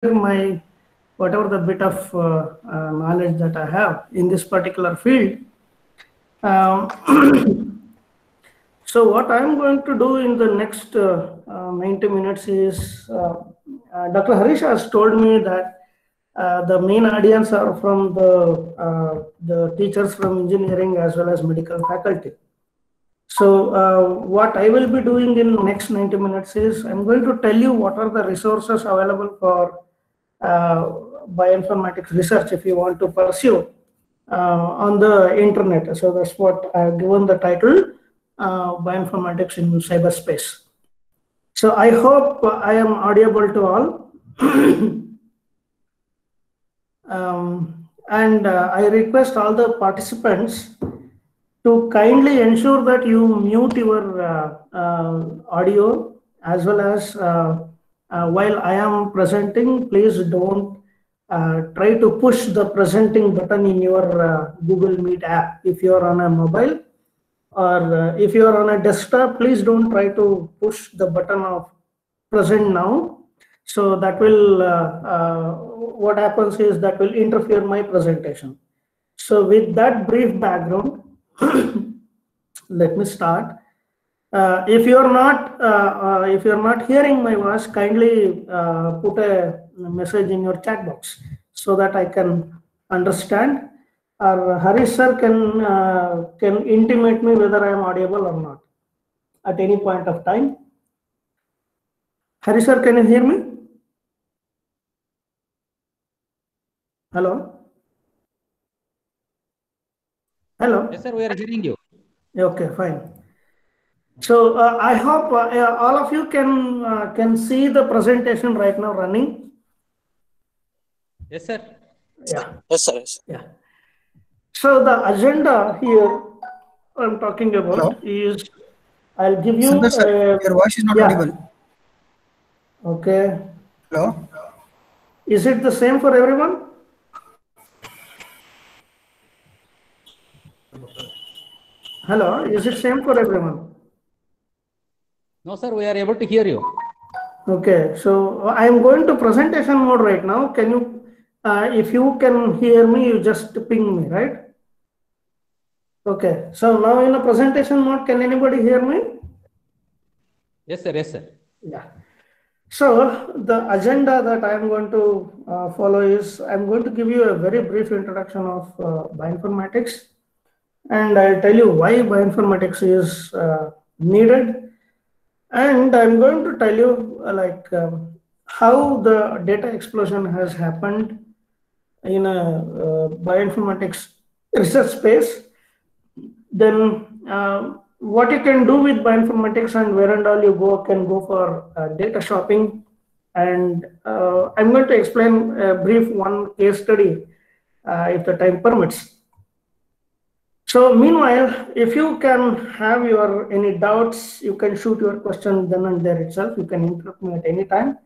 my whatever the bit of knowledge that I have in this particular field. So what I'm going to do in the next 90 minutes is Dr. Harish has told me that the main audience are from the teachers from engineering as well as medical faculty. So what I will be doing in next 90 minutes is I'm going to tell you what are the resources available for bioinformatics research if you want to pursue on the internet. So that's what I've given the title, bioinformatics in cyberspace. So I hope I am audible to all. And I request all the participants to kindly ensure that you mute your audio, as well as while I am presenting, please don't try to push the presenting button in your Google Meet app. If you are on a mobile or if you are on a desktop, please don't try to push the button of present now. So that will, what happens is that will interfere my presentation. So with that brief background, let me start. If you're not hearing my voice, kindly put a message in your chat box so that I can understand. Or Harish sir can intimate me whether I am audible or not at any point of time. Harish sir, can you hear me? Hello. Hello. Yes, sir. We are hearing you. Okay, fine. So I hope all of you can see the presentation right now running. Yes, sir. Yeah. Yes, sir. Yes. Yeah. So the agenda here I'm talking about is I'll give you. Sundar sir, your voice is not audible. Okay. Hello. Is it the same for everyone? Hello. Is it same for everyone? No, sir. We are able to hear you. Okay. So I am going to presentation mode right now. Can you, if you can hear me, you just ping me, right? Okay. So now in a presentation mode, can anybody hear me? Yes, sir. Yes, sir. Yeah. So the agenda that I am going to follow is I'm going to give you a very brief introduction of bioinformatics, and I'll tell you why bioinformatics is needed, and I'm going to tell you how the data explosion has happened in a bioinformatics research space. Then what you can do with bioinformatics and where and all you can go for data shopping. And I'm going to explain a brief one case study if the time permits. So meanwhile, if you can have any doubts, you can shoot your question then and there itself. You can interrupt me at any time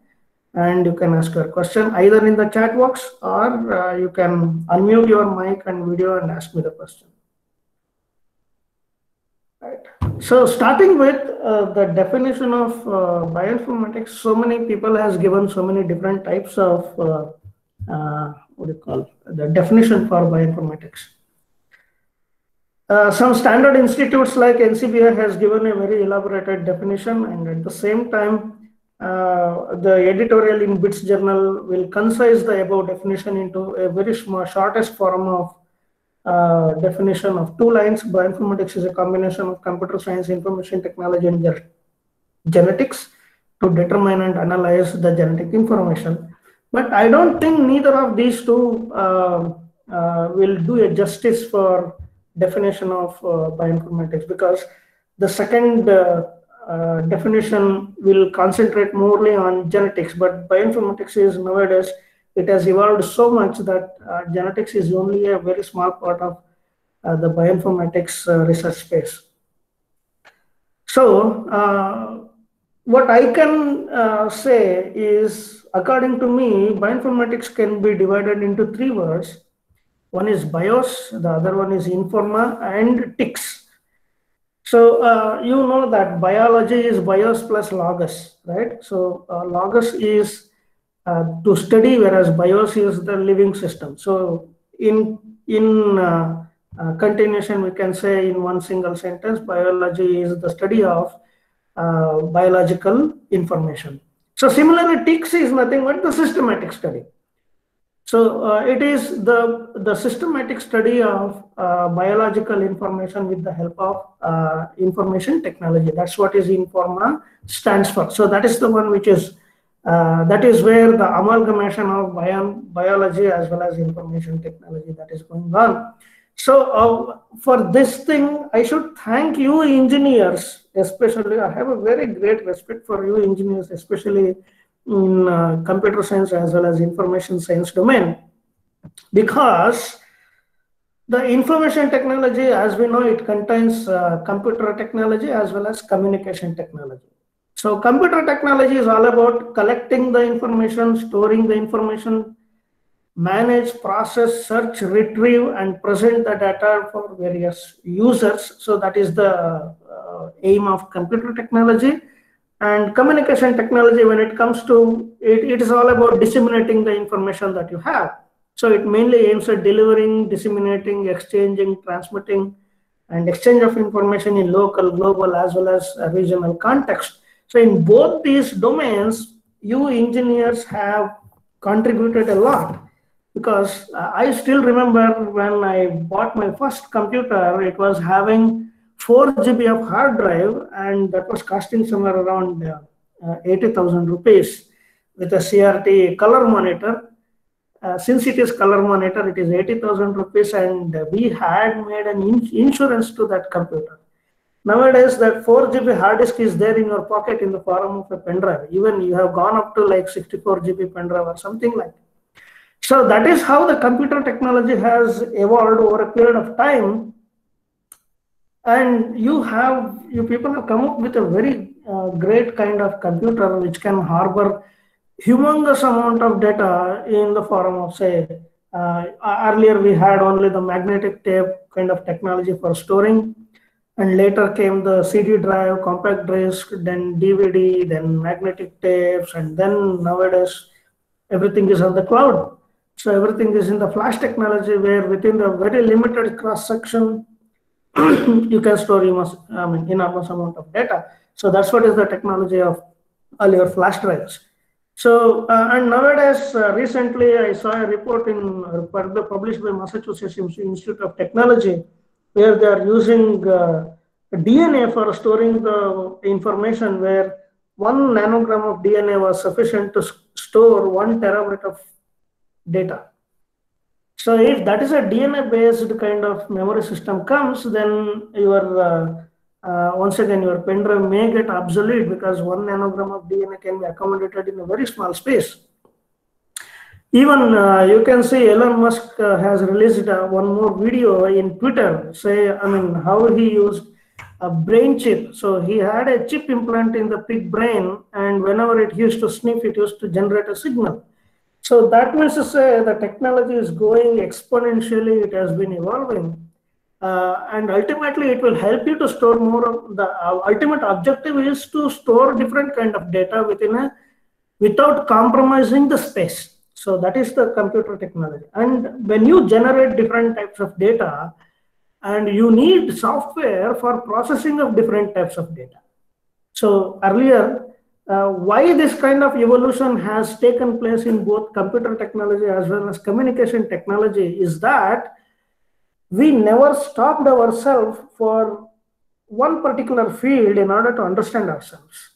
and you can ask your question either in the chat box or you can unmute your mic and video and ask me the question. Right. So starting with the definition of bioinformatics, so many people has given so many different types of what do you call the definition for bioinformatics. Some standard institutes like NCBI has given a very elaborated definition, and at the same time, the editorial in BITS journal will concise the above definition into a very shortest form of definition of 2 lines. Bioinformatics is a combination of computer science, information technology, and genetics to determine and analyze the genetic information. But I don't think neither of these two will do a justice for definition of bioinformatics, because the second definition will concentrate morely on genetics, but bioinformatics is nowadays, it has evolved so much that genetics is only a very small part of the bioinformatics research space. So what I can say is, according to me, bioinformatics can be divided into 3 words. One is bios, the other one is informa, and tics. So you know that biology is bios plus logos, right? So logos is to study, whereas bios is the living system. So in continuation, we can say in one single sentence, biology is the study of biological information. So similarly, TICS is nothing but the systematic study. So it is the systematic study of biological information with the help of information technology. That's what is Informa stands for. So that is the one which is that is where the amalgamation of biology as well as information technology that is going on. So for this thing, I should thank you engineers, especially. I have a very great respect for you engineers, especially in computer science as well as information science domain, because the information technology, as we know, it contains computer technology as well as communication technology. So computer technology is all about collecting the information, storing the information, manage, process, search, retrieve, and present the data for various users. So that is the aim of computer technology. And communication technology, when it comes to it, it is all about disseminating the information that you have. So it mainly aims at delivering, disseminating, exchanging, transmitting, and exchange of information in local, global, as well as regional context. So in both these domains, you engineers have contributed a lot, because I still remember when I bought my first computer, it was having 4 GB of hard drive, and that was costing somewhere around 80,000 rupees with a CRT color monitor. Since it is color monitor, it is 80,000 rupees, and we had made an insurance to that computer. Nowadays, that 4 GB hard disk is there in your pocket in the form of a pen drive. Even you have gone up to like 64 GB pen drive or something like that. So that is how the computer technology has evolved over a period of time. And you people have come up with a very great kind of computer which can harbor humongous amount of data in the form of, say, earlier we had only the magnetic tape kind of technology for storing, and later came the CD drive, compact disc, then DVD, then magnetic tapes, and then nowadays everything is on the cloud. So everything is in the flash technology, where within the very limited cross section you can store enormous amount of data. So that's what is the technology of all your flash drives. So and nowadays, recently I saw a report published by Massachusetts Institute of Technology, where they are using DNA for storing the information, where 1 nanogram of DNA was sufficient to store 1 terabyte of data. So if that is a DNA-based kind of memory system comes, then your once again your pen drive may get obsolete, because 1 nanogram of DNA can be accommodated in a very small space. Even you can see Elon Musk has released one more video in Twitter, how he used a brain chip. So he had a chip implant in the pig brain, and whenever it used to sniff, it used to generate a signal. So that means to say the technology is going exponentially, it has been evolving. And ultimately it will help you to store more of the ultimate objective is to store different kind of data without compromising the space. So that is the computer technology. And when you generate different types of data, and you need software for processing of different types of data. So earlier, why this kind of evolution has taken place in both computer technology as well as communication technology is that we never stopped ourselves for one particular field in order to understand ourselves.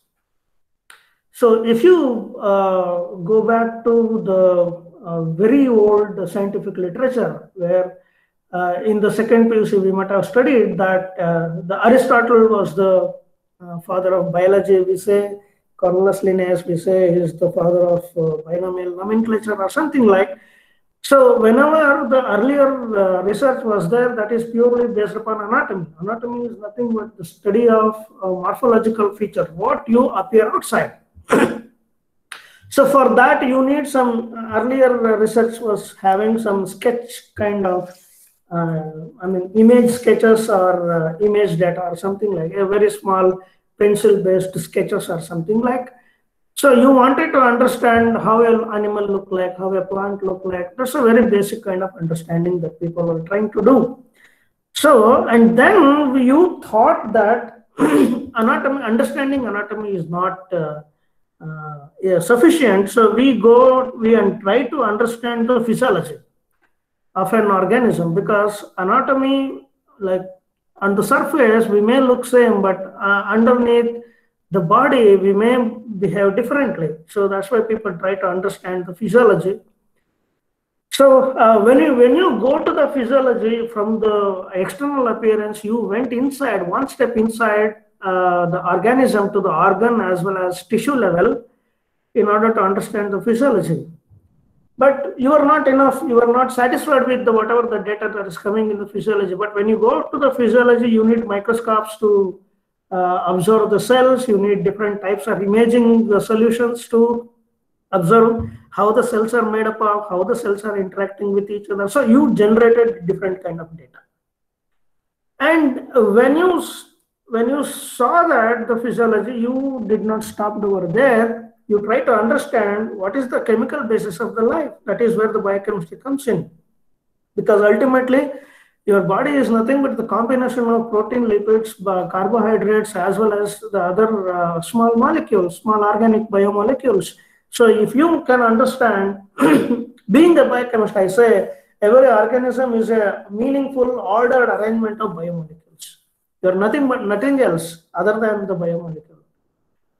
So if you go back to the very old scientific literature, where in the second PUC we might have studied that the Aristotle was the father of biology, we say. Cornelius Linnaeus, we say, is the father of binomial nomenclature or something like. So whenever the earlier research was there, that is purely based upon anatomy. Anatomy is nothing but the study of morphological feature, what you appear outside. So for that you need some earlier research was having some sketch kind of image sketches or image data or something like a very small pencil based sketches or something like. So you wanted to understand how an animal look like, how a plant look like. That's a very basic kind of understanding that people are trying to do. So, and then you thought that anatomy, understanding anatomy is not sufficient. So we and try to understand the physiology of an organism, because anatomy, like on the surface, we may look same, but underneath the body, we may behave differently. So that's why people try to understand the physiology. So when you go to the physiology from the external appearance, you went inside, one step inside the organism to the organ as well as tissue level in order to understand the physiology. But you are not enough, you are not satisfied with the whatever the data that is coming in the physiology. But when you go to the physiology, you need microscopes to observe the cells, you need different types of imaging solutions to observe how the cells are made up of, how the cells are interacting with each other. So you generated different kind of data. And when you saw that the physiology, you did not stop over there. You try to understand what is the chemical basis of the life. That is where the biochemistry comes in. Because ultimately, your body is nothing but the combination of protein, lipids, carbohydrates, as well as the other small molecules, small organic biomolecules. So if you can understand, being a biochemist, I say every organism is a meaningful, ordered arrangement of biomolecules. They are nothing else other than the biomolecule.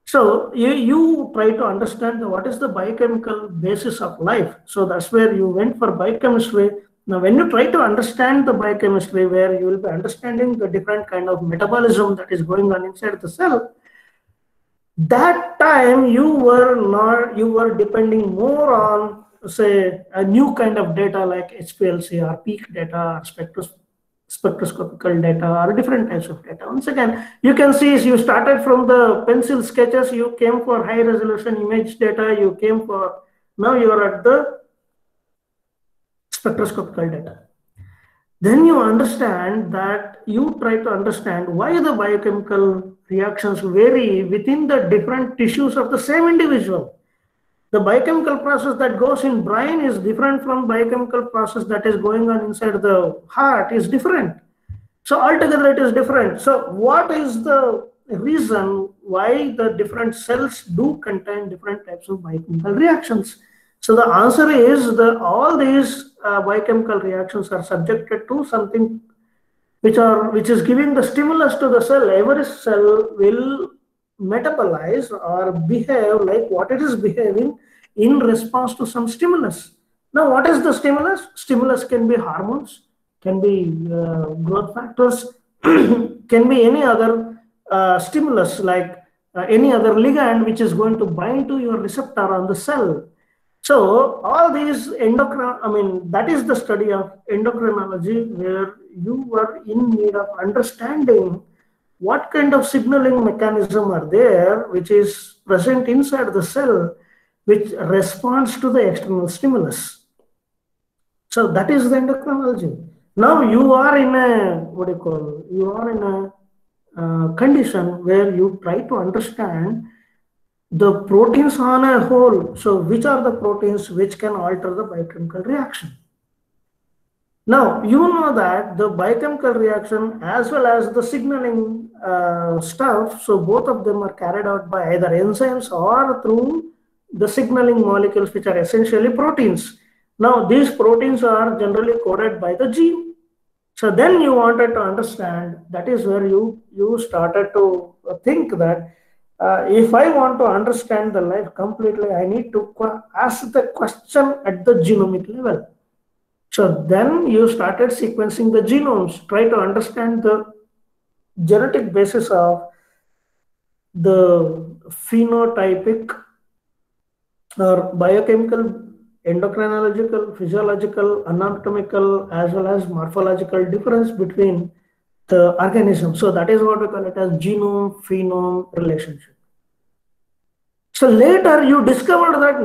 So you try to understand what is the biochemical basis of life. So that's where you went for biochemistry. Now, when you try to understand the biochemistry, where you will be understanding the different kind of metabolism that is going on inside the cell, that time you were depending more on, say, a new kind of data like HPLC or peak data or spectroscopical data or different types of data. Once again, you can see you started from the pencil sketches, you came for high resolution image data, now you are at the spectroscopical data. Then you understand that you try to understand why the biochemical reactions vary within the different tissues of the same individual. The biochemical process that goes in brain is different from biochemical process that is going on inside the heart is different. So altogether it is different. So what is the reason why the different cells do contain different types of biochemical reactions? So the answer is that all these biochemical reactions are subjected to something which is giving the stimulus to the cell. Every cell will metabolize or behave like what it is behaving in response to some stimulus. Now, what is the stimulus? Stimulus can be hormones, can be growth factors, can be any other stimulus like any other ligand which is going to bind to your receptor on the cell. So all these that is the study of endocrinology, where you were in need of understanding what kind of signaling mechanism are there which is present inside the cell which responds to the external stimulus. So that is the endocrinology. Now you are in a condition where you try to understand the proteins on a whole. So which are the proteins which can alter the biochemical reaction? Now, you know that the biochemical reaction as well as the signaling stuff, so both of them are carried out by either enzymes or through the signaling molecules, which are essentially proteins. Now, these proteins are generally coded by the gene. So then you wanted to understand, that is where you started to think that if I want to understand the life completely, I need to ask the question at the genomic level. So then you started sequencing the genomes, try to understand the genetic basis of the phenotypic or biochemical, endocrinological, physiological, anatomical, as well as morphological difference between the organism. So that is what we call it as genome-phenome relationship. So later you discovered that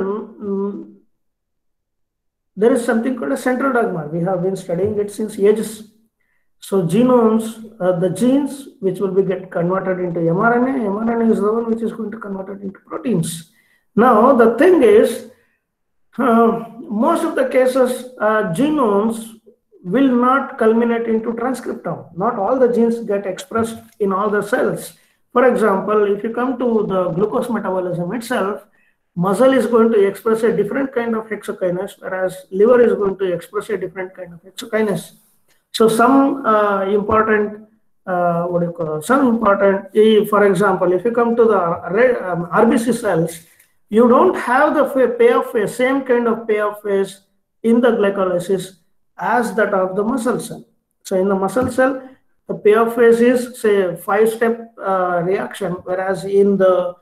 there is something called a central dogma. We have been studying it since ages. So genomes, the genes which will be get converted into mRNA. mRNA is the one which is going to convert it into proteins. Now, the thing is, most of the cases, genomes will not culminate into transcriptome. Not all the genes get expressed in all the cells. For example, if you come to the glucose metabolism itself, muscle is going to express a different kind of hexokinase, whereas liver is going to express a different kind of hexokinase. So some important, what do you call it? Some important, for example, if you come to the RBC cells, you don't have the payoff phase, same kind of payoff phase in the glycolysis as that of the muscle cell. So in the muscle cell, the payoff phase is, say, a 5-step reaction, whereas in the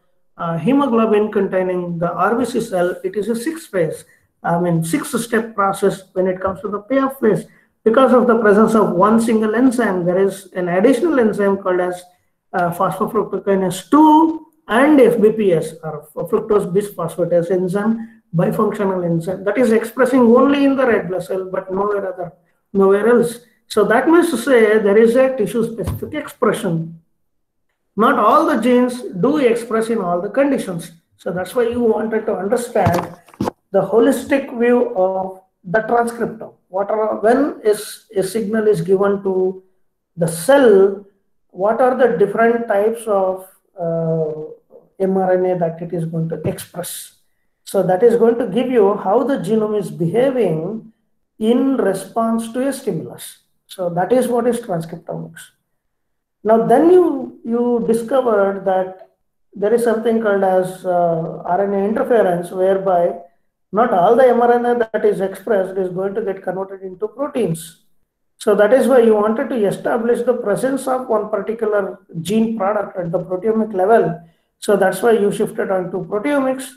hemoglobin containing the RBC cell, it is a 6-phase, 6-step process when it comes to the payoff phase. Because of the presence of one single enzyme, there is an additional enzyme called as phosphofructokinase 2 and FBPS, or fructose bisphosphatase enzyme, bifunctional enzyme, that is expressing only in the red blood cell, but nowhere else. So that means to say there is a tissue-specific expression. Not all the genes do express in all the conditions. So that's why you wanted to understand the holistic view of the transcriptome. When a signal is given to the cell, what are the different types of mRNA that it is going to express? So that is going to give you how the genome is behaving in response to a stimulus. So that is what is transcriptomics. Now then you discovered that there is something called as RNA interference, whereby not all the mRNA that is expressed is going to get converted into proteins. So that is why you wanted to establish the presence of one particular gene product at the proteomic level. So that's why you shifted on to proteomics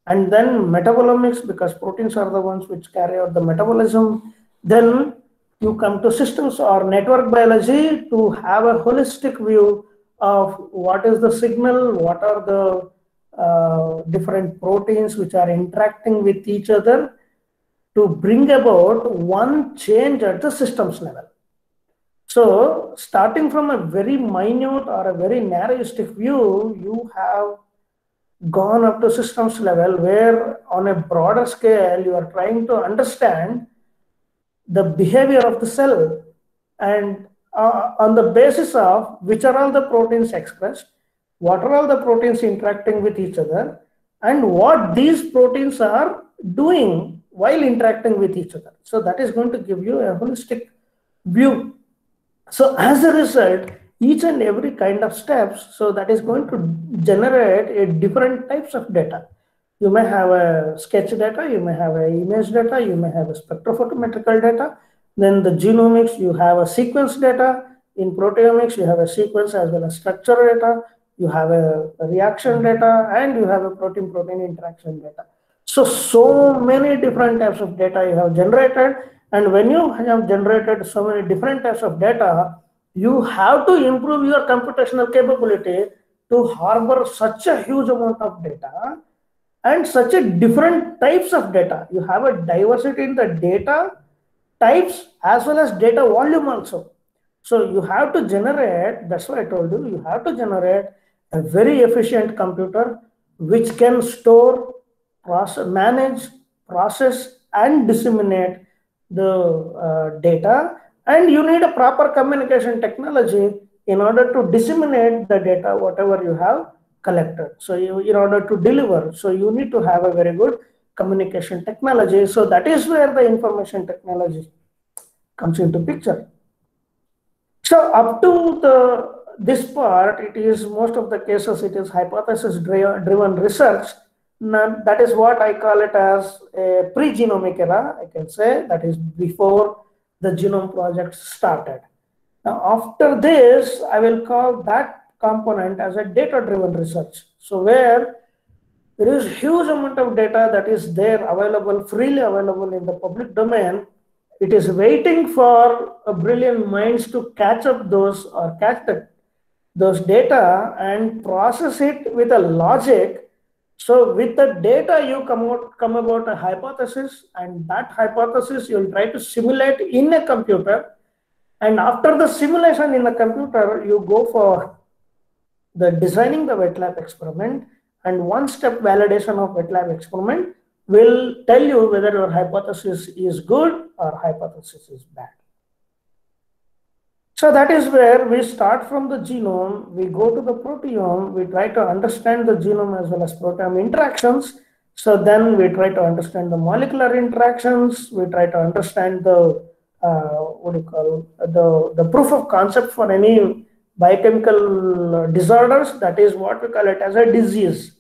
and then metabolomics, because proteins are the ones which carry out the metabolism. Then you come to systems or network biology to have a holistic view of what is the signal, what are the different proteins which are interacting with each other to bring about one change at the systems level. So starting from a very minute or a very narrowistic view, you have gone up to systems level where on a broader scale you are trying to understand the behavior of the cell, and on the basis of which are all the proteins expressed, what are all the proteins interacting with each other, and what these proteins are doing while interacting with each other. So that is going to give you a holistic view. So as a result, each and every kind of steps, so that is going to generate a different types of data. You may have a sketch data, you may have an image data, you may have a spectrophotometrical data. Then the genomics, you have a sequence data. In proteomics, you have a sequence as well as structure data. You have a reaction data, and you have a protein-protein interaction data. So many different types of data you have generated. And when you have generated so many different types of data, you have to improve your computational capability to harbor such a huge amount of data and such a different types of data. You have a diversity in the data types as well as data volume also. So you have to generate, that's why I told you, you have to generate a very efficient computer which can store, manage, process, and disseminate the data. And you need a proper communication technology in order to disseminate the data, whatever you have collected. So in order to deliver, so you need to have a very good communication technology. So that is where the information technology comes into picture. So up to this part, it is most of the cases, it is hypothesis driven research. Now, that is what I call it as a pre-genomic era, I can say, that is before the genome project started. Now, after this, I will call that component as a data-driven research. So where there is huge amount of data that is there available, freely available in the public domain. It is waiting for a brilliant minds to catch up those or catch those data and process it with a logic. So with the data, you come about a hypothesis, and that hypothesis you'll try to simulate in a computer. And after the simulation in a computer, you go for the designing the wet lab experiment, and one-step validation of wet lab experiment will tell you whether your hypothesis is good or hypothesis is bad. So that is where we start from the genome, we go to the proteome, we try to understand the genome as well as proteome interactions. So then we try to understand the molecular interactions, we try to understand the the proof of concept for any biochemical disorders, that is what we call it as a disease.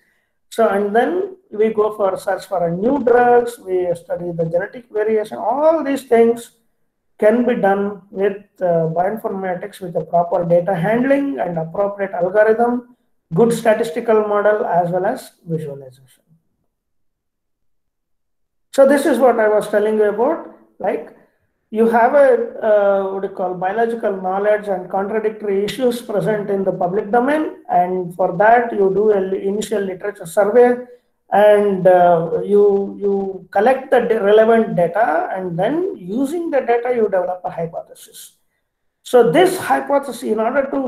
So, and then we go for search for a new drugs, we study the genetic variation, all these things can be done with bioinformatics with a proper data handling and appropriate algorithm, good statistical model as well as visualization. So this is what I was telling you about, like you have a what you call biological knowledge and contradictory issues present in the public domain, and for that you do an initial literature survey and you collect the relevant data, and then using the data you develop a hypothesis. So this hypothesis, in order to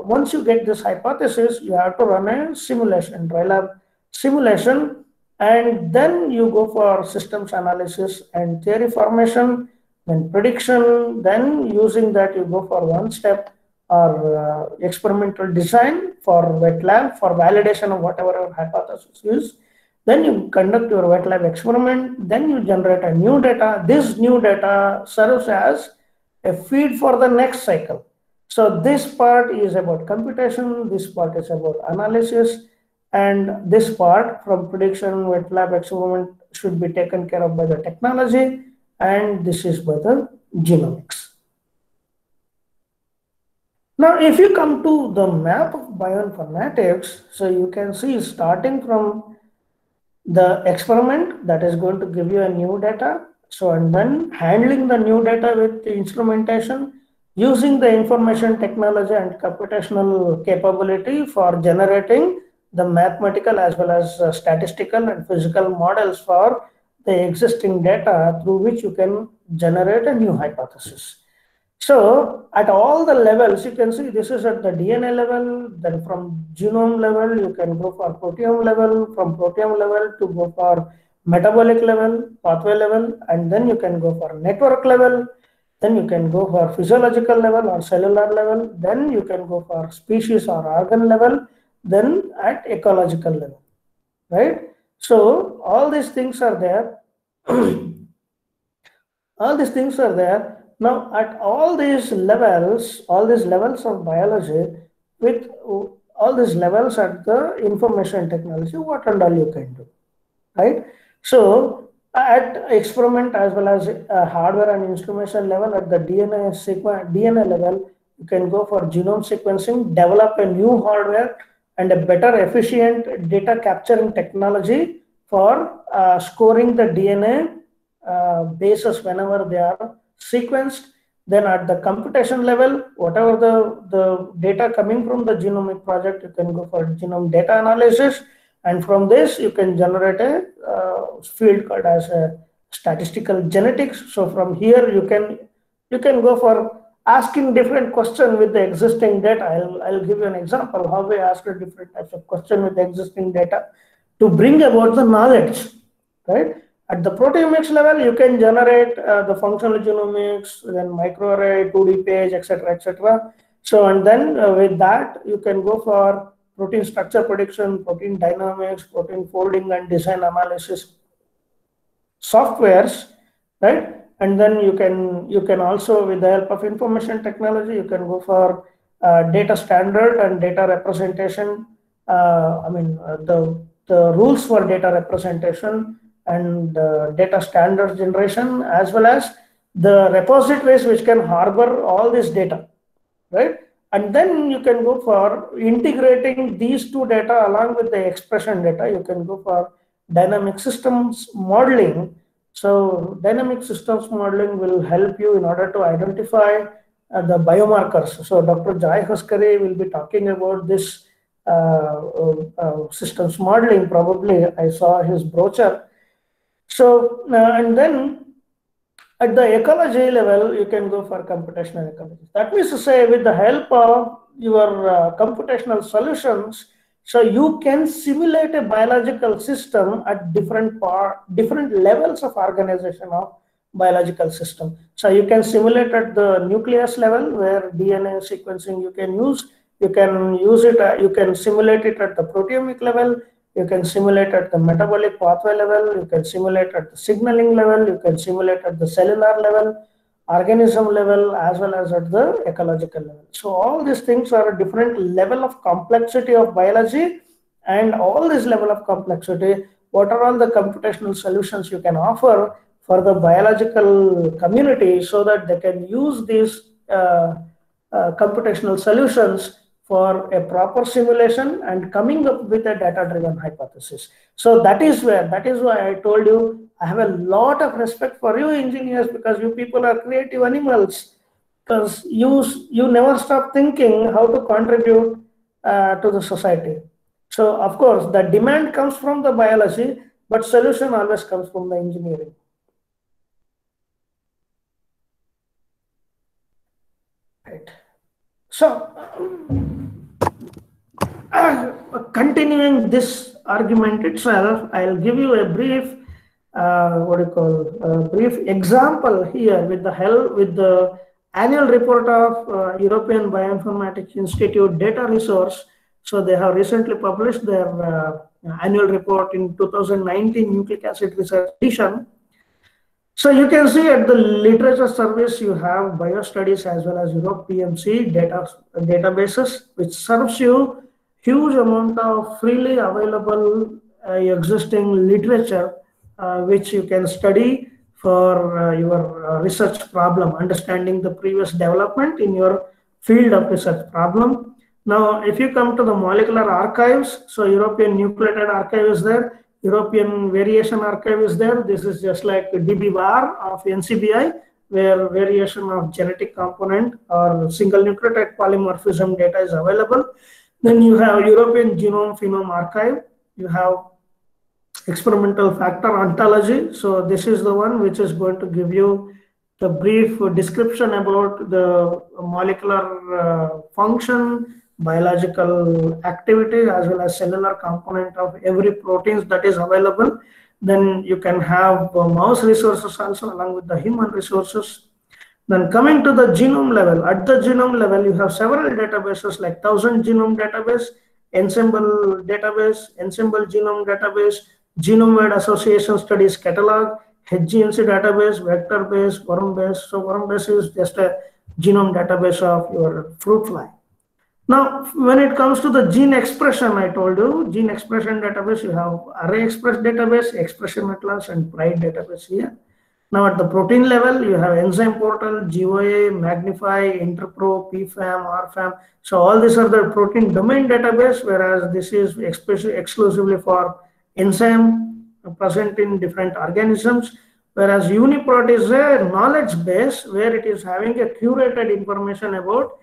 once you get this hypothesis, you have to run a simulation, dry lab simulation, and then you go for systems analysis and theory formation, then prediction, then using that you go for one step or experimental design for wet lab for validation of whatever your hypothesis is. Then you conduct your wet lab experiment, then you generate a new data. This new data serves as a feed for the next cycle. So this part is about computation, this part is about analysis, and this part from prediction, wet lab experiment should be taken care of by the technology, and this is by the genomics. Now, if you come to the map of bioinformatics, so you can see starting from the experiment that is going to give you a new data. So, and then handling the new data with the instrumentation, using the information technology and computational capability for generating the mathematical as well as statistical and physical models for the existing data through which you can generate a new hypothesis. So at all the levels, you can see this is at the DNA level, then from genome level, you can go for proteome level, from proteome level to go for metabolic level, pathway level, and then you can go for network level, then you can go for physiological level or cellular level, then you can go for species or organ level, then at ecological level, right? So all these things are there. All these things are there. Now at all these levels of biology, with all these levels at the information technology, what and all you can do, right? So at experiment as well as hardware and instrumentation level, at the DNA level, you can go for genome sequencing, develop a new hardware and a better efficient data capturing technology for scoring the DNA bases whenever they are sequenced. Then at the computation level, whatever the data coming from the genomic project, you can go for genome data analysis, and from this you can generate a field called as a statistical genetics. So from here you can go for asking different questions with the existing data. I'll give you an example how we ask a different types of question with the existing data to bring about the knowledge, right? At the proteomics level, you can generate the functional genomics, then microarray, 2D page, etc., etc. So, and then with that, you can go for protein structure prediction, protein dynamics, protein folding and design analysis softwares, right? And then you can also, with the help of information technology, you can go for data standard and data representation. The rules for data representation and data standard generation, as well as the repositories which can harbor all this data, right? And then you can go for integrating these two data along with the expression data. You can go for dynamic systems modeling. So dynamic systems modeling will help you in order to identify the biomarkers. So Dr. Jai Huskare will be talking about this systems modeling. Probably I saw his brochure. So, and then at the ecology level, you can go for computational ecology. That means to say, with the help of your computational solutions, So you can simulate a biological system at different levels of organization of biological system. So you can simulate at the nucleus level, where DNA sequencing you can use. You can use it. You can simulate it at the proteomic level. You can simulate at the metabolic pathway level. You can simulate at the signaling level. You can simulate at the cellular level, organism level, as well as at the ecological level. So all these things are a different level of complexity of biology, and all this level of complexity, what are all the computational solutions you can offer for the biological community, so that they can use these computational solutions for a proper simulation and coming up with a data-driven hypothesis. So that is why I told you I have a lot of respect for you engineers, because you people are creative animals, because you never stop thinking how to contribute to the society. So of course the demand comes from the biology, but solution always comes from the engineering. Right. So continuing this argument itself, I'll give you a brief brief example here with the annual report of European Bioinformatics Institute data resource. So they have recently published their annual report in 2019 nucleic acid research edition. So you can see at the literature service, you have biostudies as well as Europe PMC databases, which serves you huge amount of freely available existing literature, which you can study for your research problem, understanding the previous development in your field of research problem. Now, if you come to the molecular archives, so European Nucleotide Archive is there, European Variation Archive is there. This is just like DBVAR of NCBI, where variation of genetic component or single nucleotide polymorphism data is available. Then you have European Genome Phenome Archive. You have experimental factor ontology. So this is the one which is going to give you the brief description about the molecular function, biological activity, as well as cellular component of every proteins that is available. Then you can have mouse resources also along with the human resources. Then coming to the genome level, at the genome level, you have several databases like 1000 Genome Database, Ensemble Database, Ensemble Genome Database, Genome-wide Association Studies Catalog, HGNC Database, Vector-based, Worm-based. So Worm-based is just a genome database of your fruit fly. Now, when it comes to the gene expression, I told you, gene expression database, you have ArrayExpress database, Expression Atlas, and Pride database here. Now, at the protein level, you have Enzyme Portal, GOA, Magnify, Interpro, PFAM, RFAM. So all these are the protein domain database, whereas this is exclusively for enzyme present in different organisms. Whereas UniProt is a knowledge base where it is having a curated information about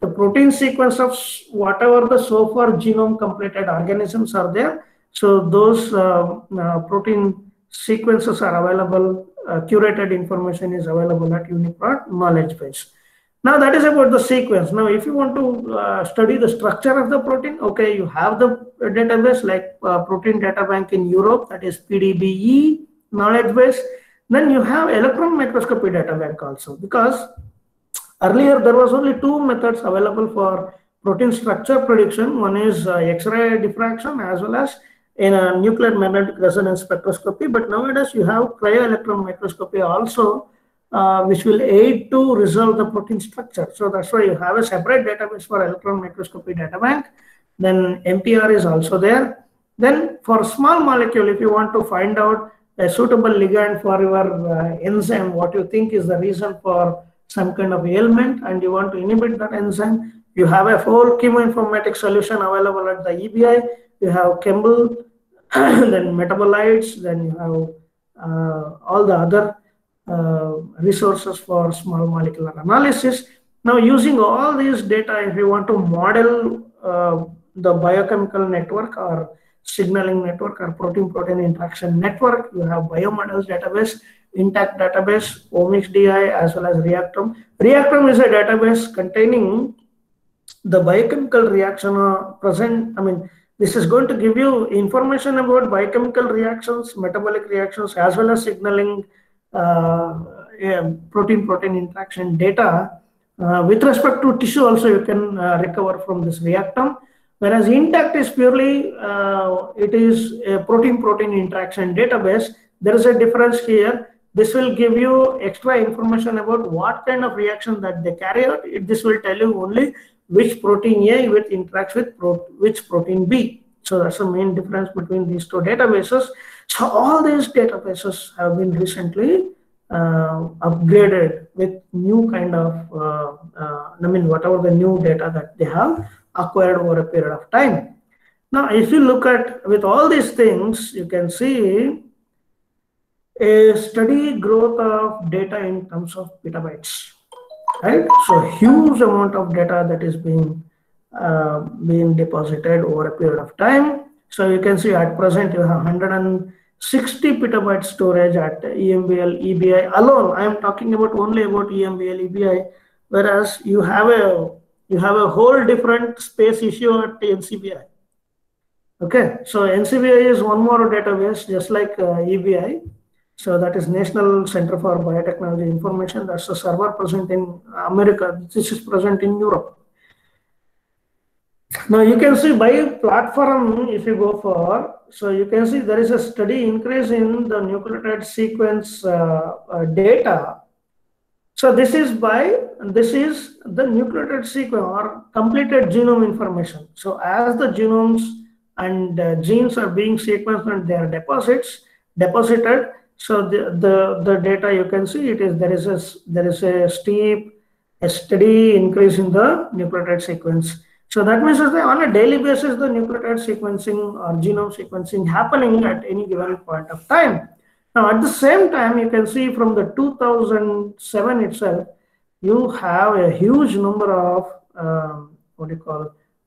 the protein sequence of whatever the so far genome completed organisms are there. So those protein sequences are available, curated information is available at UniProt knowledge base. Now that is about the sequence. Now if you want to study the structure of the protein, okay, you have the database like Protein Data Bank in Europe, that is PDBE knowledge base. Then you have electron microscopy data bank also, because earlier there was only two methods available for protein structure prediction. One is X-ray diffraction as well as in a nuclear magnetic resonance spectroscopy. But nowadays you have cryo-electron microscopy also, which will aid to resolve the protein structure. So that's why you have a separate database for electron microscopy data bank. Then MPR is also there. Then for small molecule, if you want to find out a suitable ligand for your enzyme, what you think is the reason for some kind of ailment, and you want to inhibit that enzyme, you have a whole chemoinformatics solution available at the EBI. You have Chembl, then metabolites, then you have all the other resources for small molecular analysis. Now using all these data, if you want to model the biochemical network or signaling network or protein-protein interaction network, you have biomodels database, Intact database, Omics.DI, as well as Reactome. Reactome is a database containing the biochemical reaction This is going to give you information about biochemical reactions, metabolic reactions, as well as signaling protein-protein interaction data. With respect to tissue also, you can recover from this reactome. Whereas intact is purely, it is a protein-protein interaction database. There is a difference here. This will give you extra information about what kind of reaction that they carry out. This will tell you only which protein A interacts with which protein B. So that's the main difference between these two databases. So all these databases have been recently upgraded with new kind of, whatever the new data that they have acquired over a period of time. Now, if you look at with all these things, you can see a steady growth of data in terms of petabytes, right? So huge amount of data that is being deposited over a period of time. So you can see at present you have 160 petabyte storage at EMBL EBI alone. I am talking about only about EMBL EBI, whereas you have a whole different space issue at NCBI. Okay, so NCBI is one more database just like EBI. So that is National Center for Biotechnology Information. That's a server present in America. This is present in Europe. Now you can see by platform, if you go for, so you can see there is a steady increase in the nucleotide sequence data. So this is the nucleotide sequence or completed genome information. So as the genomes and genes are being sequenced and they are deposited. So the data you can see there is a steady increase in the nucleotide sequence. So that means that on a daily basis the nucleotide sequencing or genome sequencing happening at any given point of time. Now at the same time you can see from the 2007 itself you have a huge number of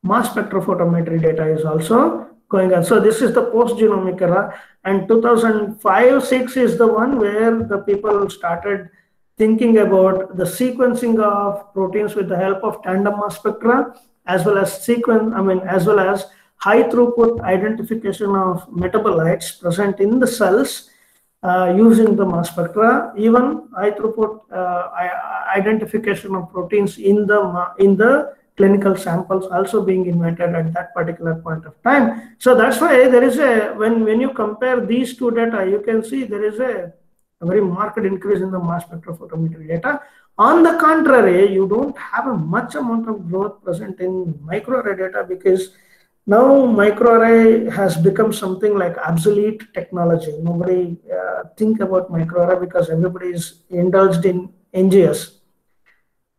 mass spectrophotometry data is also going on. So this is the post-genomic era, and 2005-06 is the one where the people started thinking about the sequencing of proteins with the help of tandem mass spectra, as well as high throughput identification of metabolites present in the cells using the mass spectra, even high throughput identification of proteins in the clinical samples also being invented at that particular point of time. So that's why there is when you compare these two data, you can see there is a very marked increase in the mass spectrophotometry data. On the contrary, you don't have a much amount of growth present in microarray data, because now microarray has become something like obsolete technology. Nobody think about microarray because everybody is indulged in NGS.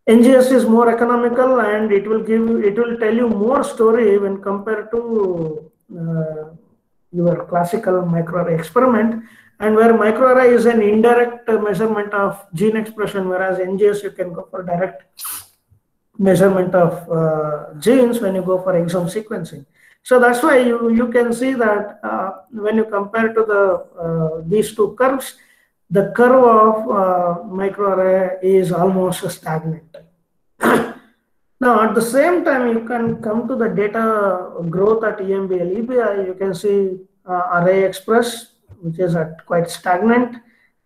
NGS is more economical and it will tell you more story when compared to your classical microarray experiment, and where microarray is an indirect measurement of gene expression, whereas NGS you can go for direct measurement of genes when you go for exome sequencing. So that's why you can see that when you compare to the these two curves, the curve of microarray is almost stagnant. Now, at the same time, you can come to the data growth at EMBL EBI. You can see Array Express, which is at quite stagnant.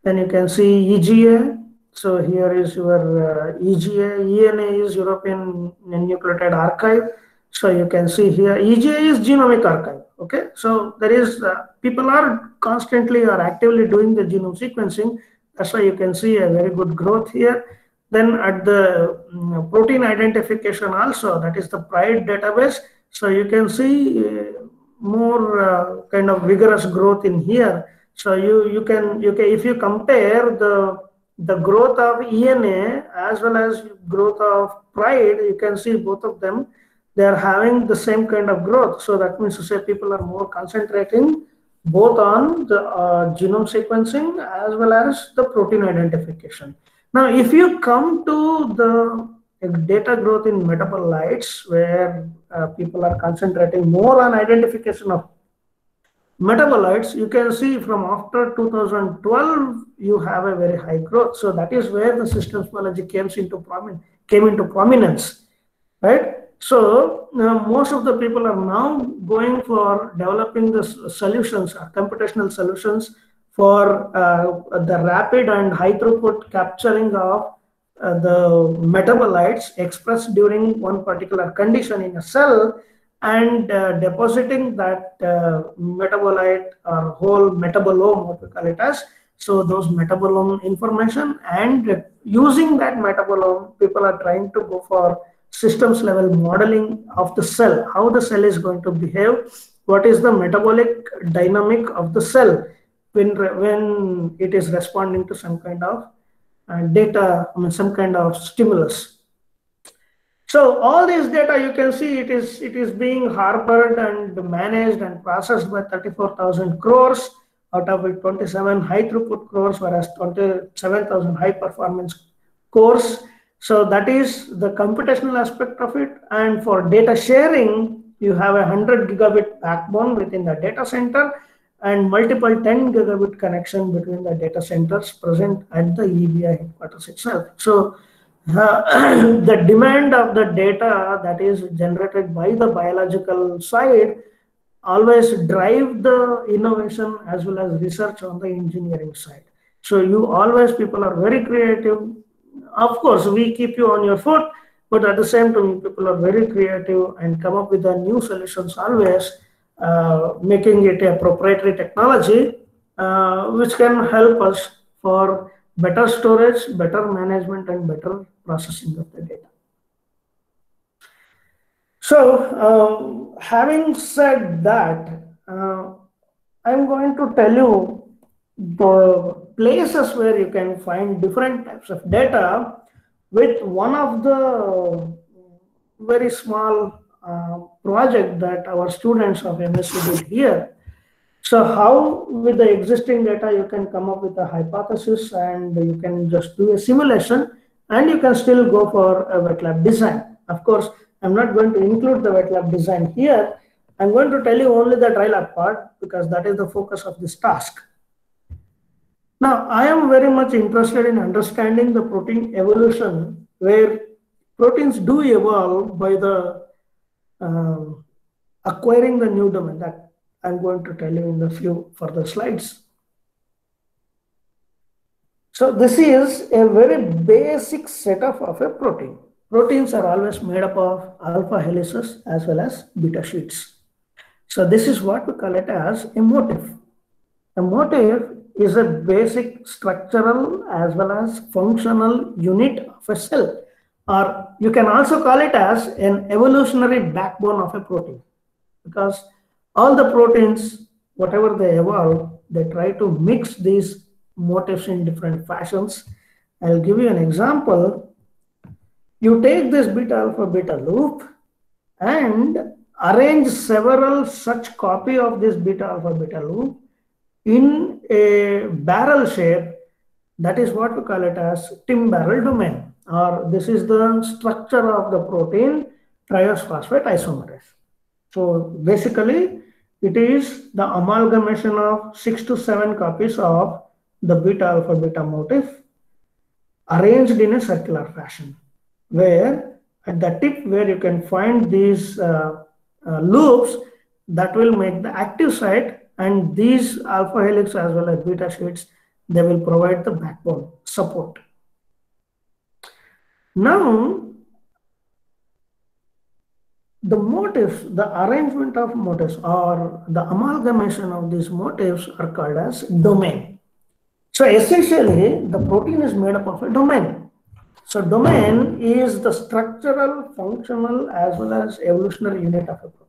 Then you can see EGA. So here is your EGA. ENA is European Nucleotide Archive. So you can see here EGA is Genomic Archive. Okay, so there is people are constantly or actively doing the genome sequencing. That's why you can see a very good growth here. Then at the protein identification also, that is the PRIDE database. So you can see more kind of vigorous growth in here. So you can if you compare the growth of ENA as well as growth of PRIDE, you can see both of them, they are having the same kind of growth. So that means to say people are more concentrating both on the genome sequencing as well as the protein identification. Now, if you come to the data growth in metabolites, where people are concentrating more on identification of metabolites, you can see from after 2012, you have a very high growth. So that is where the systems biology came into prominence, right? So most of the people are now going for developing the solutions, computational solutions for the rapid and high throughput capturing of the metabolites expressed during one particular condition in a cell, and depositing that metabolite or whole metabolome, what we call it as. So those metabolome information, and using that metabolome, people are trying to go for systems level modeling of the cell, how the cell is going to behave, what is the metabolic dynamic of the cell when it is responding to some kind of data, some kind of stimulus. So all this data, you can see it is being harbored and managed and processed by 34,000 crores, out of it 27 high throughput cores, whereas 27,000 high performance cores. So that is the computational aspect of it. And for data sharing, you have a 100 gigabit backbone within the data center and multiple 10 gigabit connection between the data centers present at the EBI headquarters itself. So the demand of the data that is generated by the biological side always drive the innovation as well as research on the engineering side. So people are very creative. Of course, we keep you on your foot, but at the same time, people are very creative and come up with the new solutions always, making it a proprietary technology, which can help us for better storage, better management, and better processing of the data. So, having said that, I'm going to tell you the places where you can find different types of data with one of the very small project that our students of MSc did here. So how with the existing data you can come up with a hypothesis, and you can just do a simulation, and you can still go for a wet lab design. Of course, I'm not going to include the wet lab design here. I'm going to tell you only the dry lab part because that is the focus of this task. Now, I am very much interested in understanding the protein evolution, where proteins do evolve by the acquiring the new domain that I'm going to tell you in a few further slides. So this is a very basic setup of a protein. Proteins are always made up of alpha helices as well as beta sheets. So this is what we call it as a motif. A motif is a basic structural as well as functional unit of a cell, or you can also call it as an evolutionary backbone of a protein, because all the proteins, whatever they evolve, they try to mix these motifs in different fashions. I'll give you an example. You take this beta alpha beta loop and arrange several such copy of this beta alpha beta loop in a barrel shape. That is what we call it as Tim barrel domain, or this is the structure of the protein triose phosphate isomerase. So basically, it is the amalgamation of 6 to 7 copies of the beta alpha beta motif arranged in a circular fashion, where at the tip where you can find these loops that will make the active site, and these alpha helix as well as beta sheets, they will provide the backbone support. Now, the motifs, the arrangement of motifs or the amalgamation of these motifs are called as domain. So essentially, the protein is made up of a domain. So domain is the structural, functional, as well as evolutionary unit of a protein.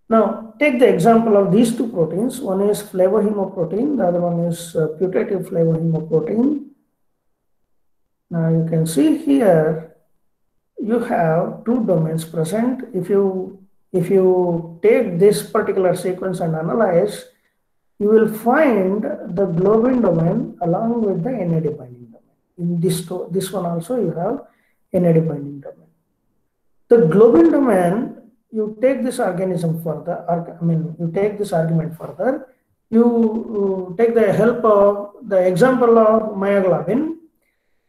Now, take the example of these two proteins. One is flavohemoprotein, the other one is putative flavohemoprotein. Now you can see here, you have two domains present. If you take this particular sequence and analyze, you will find the globin domain along with the NAD binding domain. In this one also you have NAD binding domain. The globin domain, you take this organism further, you take this argument further, you take the help of the example of myoglobin.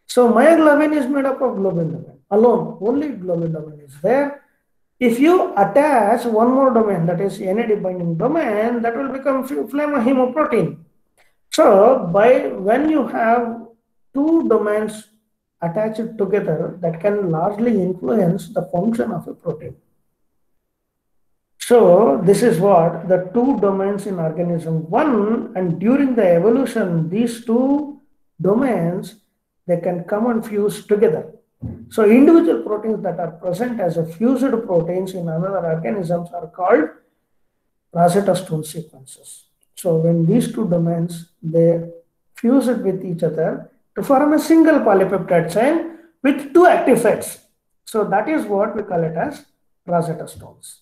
So myoglobin is made up of globin domain. alone, only globin domain is there. If you attach one more domain, that is NAD binding domain, that will become flamohemoprotein. So when you have two domains attached together, that can largely influence the function of a protein. So this is what the two domains in organism one, and during the evolution, these two domains, they can come and fuse together. So individual proteins that are present as a fused proteins in another organisms are called Rosetta Stone sequences. So when these two domains, they fuse it with each other to form a single polypeptide chain with two active sites. So that is what we call it as Rosetta Stones.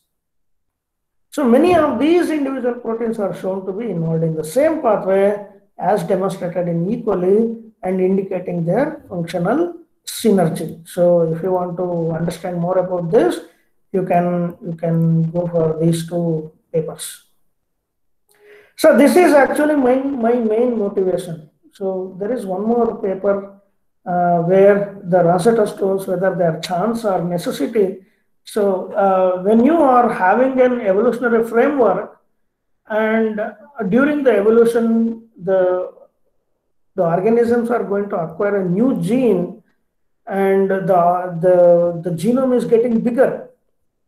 So many of these individual proteins are shown to be involved in the same pathway as demonstrated in E. coli and indicating their functional synergy. So if you want to understand more about this, you can go for these two papers. So this is actually my main motivation. So there is one more paper where the Rosetta Stones, whether they are chance or necessity. So when you are having an evolutionary framework, and during the evolution, the organisms are going to acquire a new gene, and the genome is getting bigger,